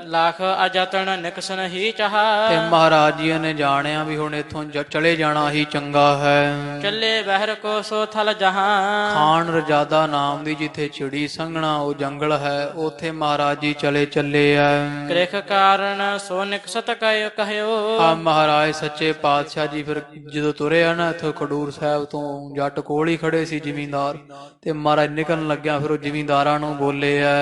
ਲੱਖ ਅਜਤਨ ਨਿਕਸਨ ਹੀ ਚਾਹਾ, ਤੇ ਮਹਾਰਾਜ ਜੀ ਨੇ ਜਾਣਿਆ ਵੀ ਹੁਣ ਇੱਥੋਂ ਚਲੇ ਜਾਣਾ ਹੀ ਚੰਗਾ ਹੈ। ਚੱਲੇ ਬਹਿਰ ਕੋ ਸੋ ਥਲ ਜਹਾਂ, ਖਾਨ ਰਜਾਦਾ ਨਾਮ ਦੀ ਜਿੱਥੇ ਚਿੜੀ ਸੰਘਣਾ ਉਹ ਜੰਗਲ ਹੈ, ਉੱਥੇ ਮਹਾਰਾਜ ਜੀ ਚੱਲੇ ਆ। ਕ੍ਰਿਖ ਕਾਰਨ ਸੋ ਨਿਕਸਤ ਕਹਿਓ, ਆ ਮਹਾਰਾਜ ਸੱਚੇ ਪਾਤਸ਼ਾਹ ਜੀ ਫਿਰ ਜਦੋਂ ਤੁਰੇ ਆ ਨਾ ਇੱਥੋਂ ਖਡੂਰ ਸਾਹਿਬ ਤੋਂ, ਜੱਟ ਕੋਲ ਹੀ ਖੜੇ ਸੀ ਜ਼ਿਮੀਂਦਾਰ, ਤੇ ਮਹਾਰਾਜ ਨਿਕਲਣ ਲੱਗਿਆ ਫਿਰ ਉਹ ਜ਼ਿਮੀਂਦਾਰਾਂ ਨੂੰ ਬੋਲੇ ਆ,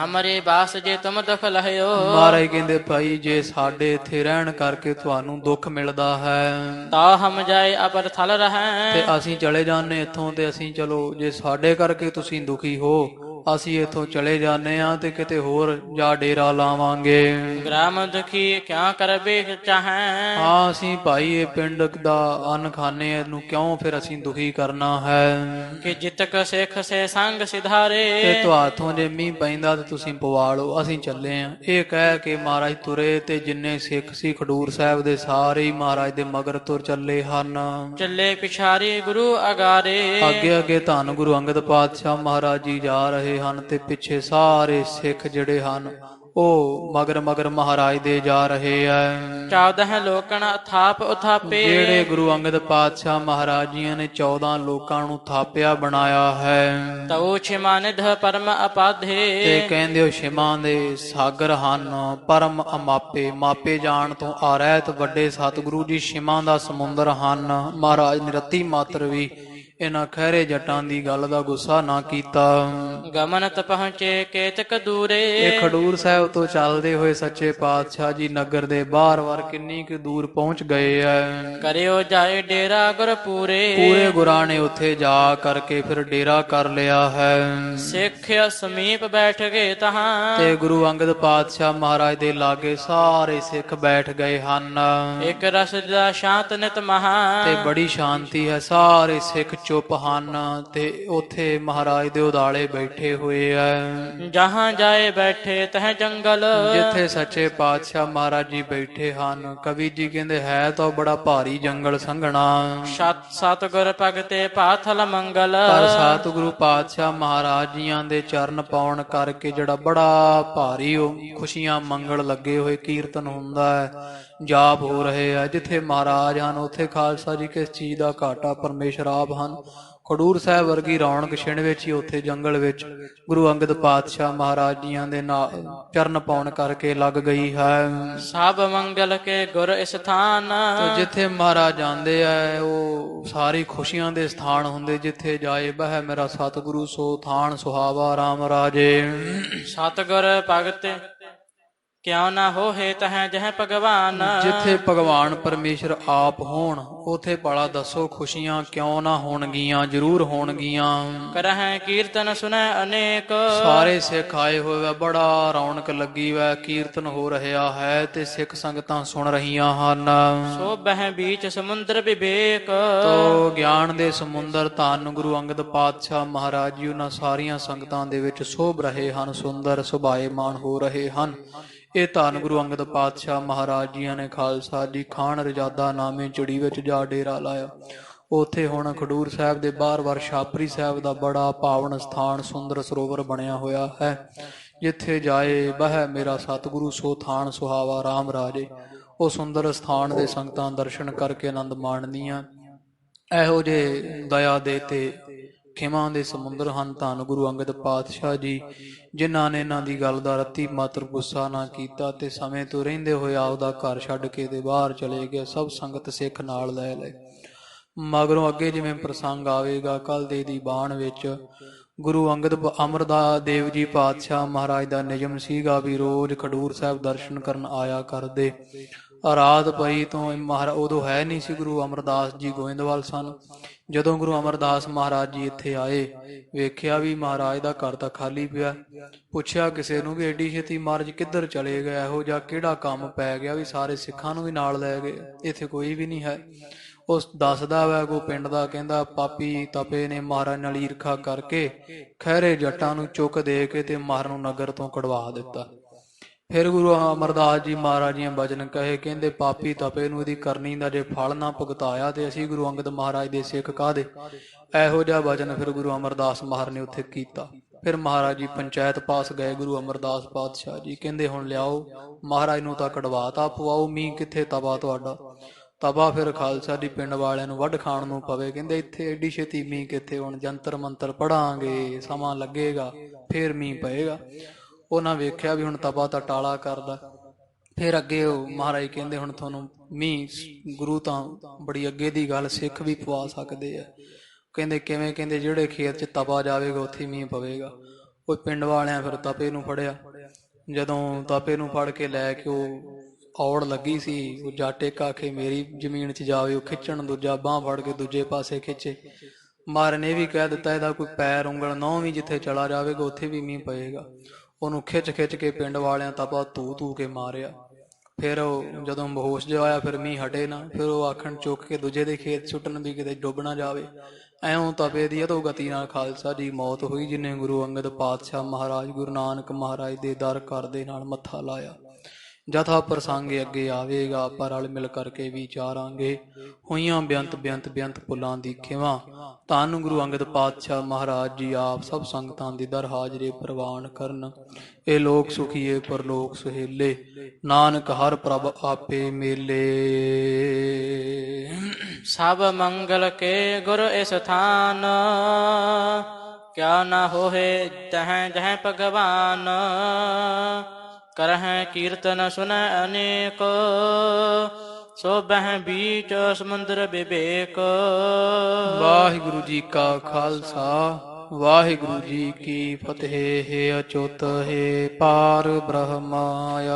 ਹਮਰੇ ਬਾਸ ਜੇ ਤੁਮ ਦੁਖ ਲਹਿਓ, ਮਹਾਰਾਜ ਕਹਿੰਦੇ ਭਾਈ ਜੇ ਸਾਡੇ ਇੱਥੇ ਰਹਿਣ ਕਰਕੇ ਤੁਹਾਨੂੰ ਦੁੱਖ ਮਿਲਦਾ ਹੈ ਤਾ ਹਮ ਜਾਏ ਅਪਰ ਥਲ ਤੇ ਰਹੈ। ਅਸੀਂ ਚਲੇ ਜਾਂਦੇ ਇੱਥੋਂ ਤੇ ਅਸੀਂ ਚਲੋ ਜੇ ਸਾਡੇ ਕਰਕੇ ਤੁਸੀਂ ਦੁਖੀ ਹੋ ਅਸੀਂ ਇੱਥੋਂ ਚਲੇ ਜਾਂਦੇ ਆ ਤੇ ਕਿਤੇ ਹੋਰ ਜਾ ਡੇਰਾ ਲਾਵਾਂਗੇ। ਗ੍ਰਾਮ ਦੁਖੀ ਕਿਆ ਕਰਬੇ ਚਾਹੈ। ਹਾਂ ਅਸੀਂ ਭਾਈ ਇਹ ਪਿੰਡ ਦਾ ਅੰਨ ਖਾਣੇ ਇਹਨੂੰ ਕਿਉਂ ਫਿਰ ਅਸੀਂ ਦੁਖੀ ਕਰਨਾ ਹੈ। ਕਿ ਜਿਤਕ ਸਿੱਖ ਸੇ ਸੰਗ ਸਿਧਾਰੇ। ਤੇ ਤੁਹਾਥੋਂ ਜੇ ਮੀਂਹ ਪੈਂਦਾ ਤੇ ਤੁਸੀਂ ਪਵਾ ਲਓ ਅਸੀਂ ਚੱਲੇ ਆ। ਇਹ ਕਹਿ ਕੇ ਮਹਾਰਾਜ ਤੁਰੇ ਤੇ ਜਿੰਨੇ ਸਿੱਖ ਸੀ ਖਡੂਰ ਸਾਹਿਬ ਦੇ ਸਾਰੇ ਹੀ ਮਹਾਰਾਜ ਦੇ ਮਗਰ ਤੁਰ ਚੱਲੇ ਹਨ। ਚੱਲੇ ਪਿਛਾਰੀ ਗੁਰੂ ਅਗਾਰੇ। ਅੱਗੇ ਅੱਗੇ ਧੰਨ ਗੁਰੂ ਅੰਗਦ ਪਾਤਸ਼ਾਹ ਮਹਾਰਾਜ ਜੀ ਜਾ ਰਹੇ ਹਨ ਤੇ ਪਿੱਛੇ ਸਾਰੇ ਸਿੱਖ ਜਿਹੜੇ ਹਨ ਉਹ ਮਗਰ ਮਗਰ ਮਹਾਰਾਜ ਦੇ ਜਾ ਰਹੇ ਐ। 14 ਲੋਕਣ ਥਾਪ ਉਥਾਪੇ। ਜਿਹੜੇ ਗੁਰੂ ਅੰਗਦ ਪਾਤਸ਼ਾਹ ਮਹਾਰਾਜ ਜੀ ਨੇ 14 ਲੋਕਾਂ ਨੂੰ ਥਾਪਿਆ ਬਣਾਇਆ ਹੈ। ਤਉ ਛਿਮਾ ਨਿਧ ਪਰਮ ਅਪਾਧੇ। ਤੇ ਕਹਿੰਦੇ ਉਹ ਛਿਮਾ ਦੇ ਸਾਗਰ ਹਨ ਪਰਮ ਅਮਾਪੇ। ਮਾਪੇ ਜਾਣ ਤੋਂ ਆਰਹਿਤ ਵੱਡੇ ਸਤਿਗੁਰੂ ਜੀ ਛਿਮਾ ਦਾ ਸਮੁੰਦਰ ਹਨ। ਮਹਾਰਾਜ ਨੇ ਰੱਤੀ ਮਾਤਰ ਵੀ ਇਹਨਾਂ ਖਹਿਰੇ ਜੱਟਾਂ ਦੀ ਗੱਲ ਦਾ ਗੁੱਸਾ ਨਾ ਕੀਤਾ। ਗਮਨਤ ਪਹੁੰਚੇ ਕੇਤਕ ਦੂਰੇ। ਇਹ ਖਡੂਰ ਸਾਹਿਬ ਤੋਂ ਚੱਲਦੇ ਹੋਏ ਸੱਚੇ ਪਾਤਸ਼ਾਹ ਜੀ ਨਗਰ ਦੇ ਬਾਹਰ ਕਿੰਨੀ ਕੁ ਦੂਰ ਪਹੁੰਚ ਗਏ ਐ। ਕਰਿਓ ਜਾਏ ਡੇਰਾ ਗੁਰਪੂਰੇ। ਪੂਰੇ ਗੁਰਾਂ ਨੇ ਉੱਥੇ ਜਾ ਕਰਕੇ ਫਿਰ ਡੇਰਾ ਕਰ ਲਿਆ ਹੈ। ਸਿੱਖ ਸਮੀਪ ਬੈਠ ਗਏ ਤਹਾਂ। ਤੇ ਗੁਰੂ ਅੰਗਦ ਪਾਤਸ਼ਾਹ ਮਹਾਰਾਜ ਦੇ ਲਾਗੇ ਸਾਰੇ ਸਿੱਖ ਬੈਠ ਗਏ ਹਨ। ਇੱਕ ਰਸ ਦਾ ਸ਼ਾਂਤ ਨਿਤ ਮਹਾ। ਤੇ ਬੜੀ ਸ਼ਾਂਤੀ ਹੈ ਸਾਰੇ ਸਿੱਖ ਚੁੱਪ ਹਨ ਤੇ ਉੱਥੇ ਮਹਾਰਾਜ ਦੇ ਉਦਾਲੇ ਬੈਠੇ ਹੋਏ ਐ। ਜਹਾਂ ਜਾਏ ਬੈਠੇ ਤਹ ਜੰਗਲ। ਜਿੱਥੇ ਸੱਚੇ ਪਾਤਸ਼ਾਹ ਮਹਾਰਾਜ ਜੀ ਬੈਠੇ ਹਨ ਕਵੀ ਜੀ ਕਹਿੰਦੇ ਹੈ ਤਾਂ ਬੜਾ ਭਾਰੀ ਜੰਗਲ ਸੰਘਣਾ। ਸਤਿਗੁਰ ਭਗਤੇ ਪਾਥਲ ਮੰਗਲ। ਪਰ ਸਤਿਗੁਰੂ ਪਾਤਸ਼ਾਹ ਮਹਾਰਾਜ ਜੀਆਂ ਦੇ ਚਰਨ ਪਾਉਣ ਕਰਕੇ ਜਿਹੜਾ ਬੜਾ ਭਾਰੀ ਉਹ ਖੁਸ਼ੀਆਂ ਮੰਗਲ ਲੱਗੇ ਹੋਏ ਕੀਰਤਨ ਹੁੰਦਾ ਹੈ ਜਾਪ ਹੋ ਰਹੇ ਆ। ਜਿੱਥੇ ਮਹਾਰਾਜ ਹਨ ਉੱਥੇ ਖਾਲਸਾ ਜੀ ਕਿਸ ਚੀਜ਼ ਦਾ ਘਾਟਾ ਪਰਮੇਸ਼ਰ ਆਪ ਹਨ। ਖਡੂਰ ਸਾਹਿਬ ਵਰਗੀ ਰੌਣਕ ਛਿਣ ਵਿੱਚ ਹੀ ਉੱਥੇ ਜੰਗਲ ਵਿੱਚ ਗੁਰੂ ਅੰਗਦ ਪਾਤਸ਼ਾਹ ਮਹਾਰਾਜ ਜੀਆਂ ਦੇ ਨਾਲ ਚਰਨ ਪਾਉਣ ਕਰਕੇ ਲੱਗ ਗਈ ਹੈ। ਸਭ ਮੰਗਲ ਕੇ ਗੁਰ ਇਸ ਥਾਨ। ਜਿੱਥੇ ਮਹਾਰਾਜ ਜਾਂਦੇ ਆ ਉਹ ਸਾਰੀ ਖੁਸ਼ੀਆਂ ਦੇ ਸਥਾਨ ਹੁੰਦੇ। ਜਿੱਥੇ ਜਾਏ ਬਹਿ ਮੇਰਾ ਸਤਿਗੁਰੂ ਸੋ ਥਾਨ ਸੁਹਾਵਾ ਰਾਮ ਰਾਜੇ। ਸਤਿਗੁਰ ਭਗਤ ਕਿਉ ਨਾ ਹੋਏ ਤਹ ਜਹ ਭਗਵਾਨ। ਜਿੱਥੇ ਭਗਵਾਨ ਪਰਮੇਸ਼ਰ ਆਪ ਹੋਣ ਉਥੇ ਭਲਾ ਦੱਸੋ ਖੁਸ਼ੀਆਂ ਕਿਉਂ ਨਾ ਹੋਣਗੀਆਂ। ਜ਼ਰੂਰ ਹੋਣਗੀਆਂ। ਕਰਹਿ ਕੀਰਤਨ ਸੁਨੈ ਅਨੇਕ। ਸਾਰੇ ਸਿੱਖ ਆਏ ਹੋਏ ਵਾ ਬੜਾ ਰੌਣਕ ਲੱਗੀ ਵਾ ਕੀਰਤਨ ਹੋ ਰਿਹਾ ਹੈ ਤੇ ਸਿੱਖ ਸੰਗਤਾਂ ਸੁਣ ਰਹੀਆਂ ਹਨ। ਸੋ ਬਹਿ ਬੀਚ ਸਮੁੰਦਰ ਵਿਵੇਕ। ਤੋ ਗਿਆਨ ਦੇ ਸਮੁੰਦਰ ਧੰਨ ਗੁਰੂ ਅੰਗਦ ਪਾਤਸ਼ਾਹ ਮਹਾਰਾਜ ਜੀ ਉਹਨਾਂ ਸਾਰੀਆਂ ਸੰਗਤਾਂ ਦੇ ਵਿੱਚ ਸੋਭ ਰਹੇ ਹਨ ਸੁੰਦਰ ਸੁਭਾਏਮਾਨ ਹੋ ਰਹੇ ਹਨ। ਇਹ ਧੰਨ ਗੁਰੂ ਅੰਗਦ ਪਾਤਸ਼ਾਹ ਮਹਾਰਾਜ ਜੀਆਂ ਨੇ ਖਾਲਸਾ ਜੀ ਖਾਨ ਰਜਾਦਾ ਨਾਮੇ ਚਿੜੀ ਵਿੱਚ ਜਾ ਡੇਰਾ ਲਾਇਆ। ਉੱਥੇ ਹੁਣ ਖਡੂਰ ਸਾਹਿਬ ਦੇ ਬਾਹਰ ਛਾਪਰੀ ਸਾਹਿਬ ਦਾ ਬੜਾ ਪਾਵਨ ਸਥਾਨ ਸੁੰਦਰ ਸਰੋਵਰ ਬਣਿਆ ਹੋਇਆ ਹੈ। ਜਿੱਥੇ ਜਾਏ ਬਹਿ ਮੇਰਾ ਸਤਿਗੁਰੂ ਸੋ ਥਾਨ ਸੁਹਾਵਾ ਰਾਮ ਰਾਜੇ। ਉਹ ਸੁੰਦਰ ਸਥਾਨ ਦੇ ਸੰਗਤਾਂ ਦਰਸ਼ਨ ਕਰਕੇ ਆਨੰਦ ਮਾਣਦੀਆਂ। ਇਹੋ ਜਿਹੇ ਦਇਆ ਦੇ ਤੇ ਖਿਮਾ ਦੇ ਸਮੁੰਦਰ ਹਨ ਧੰਨ ਗੁਰੂ ਅੰਗਦ ਪਾਤਸ਼ਾਹ ਜੀ ਜਿਨ੍ਹਾਂ ਨੇ ਇਹਨਾਂ ਦੀ ਗੱਲ ਦਾ ਰੱਤੀ ਮਾਤਰ ਗੁੱਸਾ ਨਾ ਕੀਤਾ ਤੇ ਸਮੇਂ ਤੋਂ ਰਹਿੰਦੇ ਹੋਏ ਆਪਦਾ ਘਰ ਛੱਡ ਕੇ ਤੇ ਬਾਹਰ ਚਲੇ ਗਏ। ਸਭ ਸੰਗਤ ਸਿੱਖ ਨਾਲ ਲੈ ਲਏ। ਮਗਰੋਂ ਅੱਗੇ ਜਿਵੇਂ ਪ੍ਰਸੰਗ ਆਵੇਗਾ ਕੱਲ ਦੇ ਦੀ ਬਾਣ ਵਿੱਚ ਗੁਰੂ ਅੰਗਦ ਅਮਰਦਾਸ ਦੇਵ ਜੀ ਪਾਤਸ਼ਾਹ ਮਹਾਰਾਜ ਦਾ ਨਿਯਮ ਸੀਗਾ ਵੀ ਰੋਜ਼ ਖਡੂਰ ਸਾਹਿਬ ਦਰਸ਼ਨ ਕਰਨ ਆਇਆ ਕਰਦੇ। ਰਾਤ ਪਈ ਤੋਂ ਮਹਾਰਾਜ ਉਦੋਂ ਹੈ ਨਹੀਂ ਸੀ ਗੁਰੂ ਅਮਰਦਾਸ ਜੀ ਗੋਇੰਦਵਾਲ ਸਨ। ਜਦੋਂ ਗੁਰੂ ਅਮਰਦਾਸ ਮਹਾਰਾਜ ਜੀ ਇੱਥੇ ਆਏ ਵੇਖਿਆ ਵੀ ਮਹਾਰਾਜ ਦਾ ਘਰ ਤਾਂ ਖਾਲੀ ਪਿਆ। ਪੁੱਛਿਆ ਕਿਸੇ ਨੂੰ ਵੀ ਐਡੀ ਛੇਤੀ ਮਹਾਰਾਜ ਕਿੱਧਰ ਚਲੇ ਗਏ ਇਹੋ ਜਿਹਾ ਕਿਹੜਾ ਕੰਮ ਪੈ ਗਿਆ ਵੀ ਸਾਰੇ ਸਿੱਖਾਂ ਨੂੰ ਵੀ ਨਾਲ ਲੈ ਗਏ ਇੱਥੇ ਕੋਈ ਵੀ ਨਹੀਂ ਹੈ। ਉਸ ਦੱਸਦਾ ਵਾ ਕੋ ਪਿੰਡ ਦਾ ਕਹਿੰਦਾ ਪਾਪੀ ਤਪੇ ਨੇ ਮਹਾਰਾਜ ਨਾਲ ਈਰਖਾ ਕਰਕੇ ਖਹਿਰੇ ਜੱਟਾਂ ਨੂੰ ਚੁੱਕ ਦੇ ਕੇ ਤੇ ਮਹਾਰਾਜ ਨੂੰ ਨਗਰ ਤੋਂ ਕਢਵਾ ਦਿੱਤਾ। ਫਿਰ ਗੁਰੂ ਅਮਰਦਾਸ ਜੀ ਮਹਾਰਾਜ ਜੀ ਬਚਨ ਕਹੇ ਕਹਿੰਦੇ ਪਾਪੀ ਤਪੇ ਨੂੰ ਇਹਦੀ ਕਰਨੀ ਦਾ ਜੇ ਫਲ ਨਾ ਭੁਗਤਾਇਆ ਤੇ ਅਸੀਂ ਗੁਰੂ ਅੰਗਦ ਮਹਾਰਾਜ ਦੇ ਸਿੱਖ ਕਾਹਦੇ। ਇਹੋ ਜਿਹਾ ਬਚਨ ਫਿਰ ਗੁਰੂ ਅਮਰਦਾਸ ਮਹਾਰਾਜ ਨੇ ਉੱਥੇ ਕੀਤਾ। ਫਿਰ ਮਹਾਰਾਜ ਜੀ ਪੰਚਾਇਤ ਪਾਸ ਗਏ ਗੁਰੂ ਅਮਰਦਾਸ ਪਾਤਸ਼ਾਹ ਜੀ ਕਹਿੰਦੇ ਹੁਣ ਲਿਆਓ ਮਹਾਰਾਜ ਨੂੰ ਤਾਂ ਕਢਵਾਤਾ ਪਵਾਓ ਮੀਂਹ ਕਿੱਥੇ ਤਪਾ ਤੁਹਾਡਾ। ਤਪਾ ਫਿਰ ਖਾਲਸਾ ਜੀ ਪਿੰਡ ਵਾਲਿਆਂ ਨੂੰ ਵੱਢ ਖਾਣ ਨੂੰ ਪਵੇ। ਕਹਿੰਦੇ ਇੱਥੇ ਐਡੀ ਛੇਤੀ ਮੀਂਹ ਕਿੱਥੇ ਹੁਣ ਜੰਤਰ ਮੰਤਰ ਪੜਾਂਗੇ ਸਮਾਂ ਲੱਗੇਗਾ ਫਿਰ ਮੀਂਹ ਪਏਗਾ। ਉਹਨਾਂ ਵੇਖਿਆ ਵੀ ਹੁਣ ਤਪਾ ਤਾਂ ਟਾਲਾ ਕਰਦਾ। ਫਿਰ ਅੱਗੇ ਉਹ ਮਹਾਰਾਜ ਕਹਿੰਦੇ ਹੁਣ ਤੁਹਾਨੂੰ ਮੀਂਹ ਗੁਰੂ ਤਾਂ ਬੜੀ ਅੱਗੇ ਦੀ ਗੱਲ ਸਿੱਖ ਵੀ ਪਵਾ ਸਕਦੇ ਆ। ਕਹਿੰਦੇ ਕਿਵੇਂ। ਕਹਿੰਦੇ ਜਿਹੜੇ ਖੇਤ 'ਚ ਤਪਾ ਜਾਵੇਗਾ ਉੱਥੇ ਮੀਂਹ ਪਵੇਗਾ। ਉਹ ਪਿੰਡ ਵਾਲਿਆਂ ਫਿਰ ਤਪੇ ਨੂੰ ਫੜਿਆ ਜਦੋਂ ਤਾਪੇ ਨੂੰ ਫੜ ਕੇ ਲੈ ਕੇ ਉਹ ਔੜ ਲੱਗੀ ਸੀ, ਉਹ ਜੱਟ ਇੱਕ ਆਖੇ ਮੇਰੀ ਜ਼ਮੀਨ 'ਚ ਜਾਵੇ, ਉਹ ਖਿੱਚਣ, ਦੂਜਾ ਬਾਂਹ ਫੜ ਕੇ ਦੂਜੇ ਪਾਸੇ ਖਿੱਚੇ। ਮਾਰ ਨੇ ਵੀ ਕਹਿ ਦਿੱਤਾ ਇਹਦਾ ਕੋਈ ਪੈਰ ਉਂਗਲ ਨਹੁੰ ਵੀ ਜਿੱਥੇ ਚਲਾ ਜਾਵੇਗਾ ਉੱਥੇ ਵੀ ਮੀਂਹ ਪਏਗਾ। ਉਹਨੂੰ ਖਿੱਚ ਖਿੱਚ ਕੇ ਪਿੰਡ ਵਾਲਿਆਂ ਤਪਾ ਧੂ ਧੂ ਕੇ ਮਾਰਿਆ। ਫਿਰ ਉਹ ਜਦੋਂ ਬੇਹੋਸ਼ ਜਿਹਾ ਆਇਆ, ਫਿਰ ਮੀਂਹ ਹਟੇ ਨਾ, ਫਿਰ ਉਹ ਆਖਣ ਚੁੱਕ ਕੇ ਦੂਜੇ ਦੇ ਖੇਤ ਸੁੱਟਣ ਵੀ ਕਿਤੇ ਡੁੱਬ ਨਾ ਜਾਵੇ। ਐਉਂ ਤਪੇ ਦੀ ਅਧੋ ਗਤੀ ਨਾਲ ਖਾਲਸਾ ਜੀ ਮੌਤ ਹੋਈ, ਜਿਨੇ ਗੁਰੂ ਅੰਗਦ ਪਾਤਸ਼ਾਹ ਮਹਾਰਾਜ ਗੁਰੂ ਨਾਨਕ ਮਹਾਰਾਜ ਦੇ ਦਰ ਘਰ ਦੇ ਨਾਲ ਮੱਥਾ ਲਾਇਆ। ਜਥਾ ਪ੍ਰਸੰਗ ਅੱਗੇ ਆਵੇਗਾ, ਆਪਾਂ ਰਲ ਮਿਲ ਕਰਕੇ ਵਿਚਾਰਾਂਗੇ। ਹੋਈਆਂ ਬੇਅੰਤ ਬੇਅੰਤ ਬੇਅੰਤ ਪੁੱਲਾਂ ਦੀ ਖਿਵਾ, ਧੰਨ ਗੁਰੂ ਅੰਗਦ ਪਾਤਸ਼ਾਹ ਮਹਾਰਾਜ ਜੀ ਆਪ ਸਭ ਸੰਗਤਾਂ ਦੀ ਦਰ ਹਾਜ਼ਰੇ ਪ੍ਰਵਾਨ ਕਰਨ। ਇਹ ਲੋਕ ਸੁਖੀਏ ਪਰਲੋਕ ਸੁਹੇਲੇ, ਨਾਨਕ ਹਰ ਪ੍ਰਭ ਆਪੇ ਮੇਲੇ। ਸਭ ਮੰਗਲ ਕੇ ਗੁਰ ਇਸ ਥਾਨ, ਕਿਆ ਨਾ ਹੋਏ ਤਹ ਜਹ ਭਗਵਾਨ। ਕਰਹਿ ਕੀਰਤਨ ਸੁਨੈ ਅਨੇਕ, ਸੋਬਹਿ ਬੀਚ ਸਮੁੰਦਰ ਬਿਬੇਕ। ਵਾਹਿਗੁਰੂ ਜੀ ਕਾ ਖਾਲਸਾ, ਵਾਹਿਗੁਰੂ ਜੀ ਕੀ ਫਤਿਹ। ਹੈ ਅਚੁੱਤ ਹੈ ਪਾਰ ਬ੍ਰਹਮ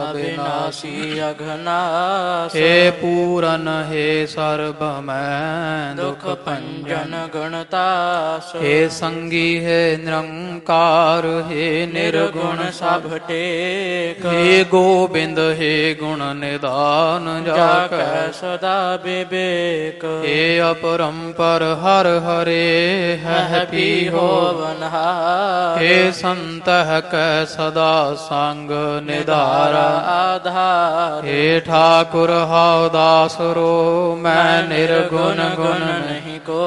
ਅਬਿਨਾਸੀ ਅਘਨਾਸ। ਹੈ ਪੂਰਨ ਹੈ ਸਰਬ ਮੈਂ ਦੁਖ ਭੰਜਨ ਗੁਣਤਾਸ। ਹੈ ਸੰਗੀ ਹੈ ਨਿਰੰਕਾਰ, ਹੈ ਨਿਰਗੁਣ ਸਭ ਟੇਕ। ਹੈ ਗੋਬਿੰਦ ਹੈ ਗੁਣ ਨਿਦਾਨ, ਜਾ ਕੈ ਸਦਾ ਬਿਬੇਕ। ਹੈ ਅਪਰੰਪਰ ਹਰ ਹਰੇ, ਹੈ ਪੀ ਹੋਵਨਹਾਰ। ਹੈ ਸੰਤਹਿ ਕੈ ਸਦਾ ਸੰਗ ਨਿਧਾਰਾ ਆਧਾਰ। ਹੈ ਠਾਕੁਰ ਹਉ ਦਾਸਰੋ, ਮੈਂ ਨਿਰਗੁਣ ਗੁਣ ਨਹੀਂ ਕੋ।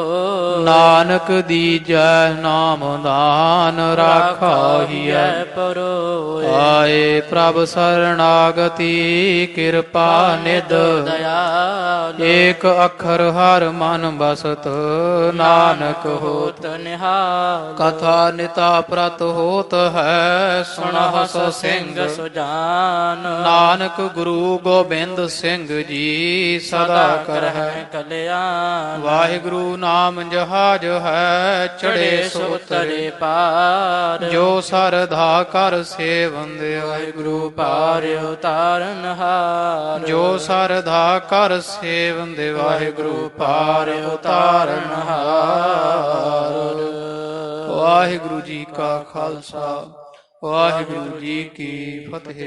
ਨਾਨਕ ਦੀਜੈ ਨਾਮ ਦਾਨ, ਰਾਖਾ ਹੀਐ ਪਰੋਏ। ਆਏ ਪ੍ਰਭ ਸਰਣਾਗਤੀ, ਕਿਰਪਾ ਨਿਧ ਦਇਆਲ। ਏਕ ਅੱਖਰ ਹਰ ਮਨ ਬਸਤ, ਨਾਨਕ ਹੋਤ ਨਿਹਾਲ। ਕਥਾ ਨਿਤਾ ਪ੍ਰਤ ਹੋਤ ਹੈ, ਸੁਣਹੁ ਸਿੰਘ ਸੁਜਾਨ। ਨਾਨਕ ਗੁਰੂ ਗੋਬਿੰਦ ਸਿੰਘ ਜੀ ਸਦਾ ਕਰਹਿ ਕਲਿਆਣ। ਵਾਹਿਗੁਰੂ ਨਾਮ ਜਹਾਜ ਹੈ, ਚੜੇ ਸੋ ਉਤਰੇ ਪਾਰ। ਜੋ ਸਰਧਾ ਕਰ ਸੇਵੰਦੇ, ਵਾਹਿਗੁਰੂ ਪਾਰ ਉਤਾਰਨ ਹਾਰ। ਜੋ ਸਰਧਾ ਕਰ ਸੇਵੰਦੇ, ਵਾਹਿਗੁਰੂ ਪਾਰ ਉਤਾਰਨ ਹਾਰ। ਵਾਹਿਗੁਰੂ ਜੀ ਕਾ ਖਾਲਸਾ, ਵਾਹਿਗੁਰੂ ਜੀ ਕੀ ਫਤਿਹ।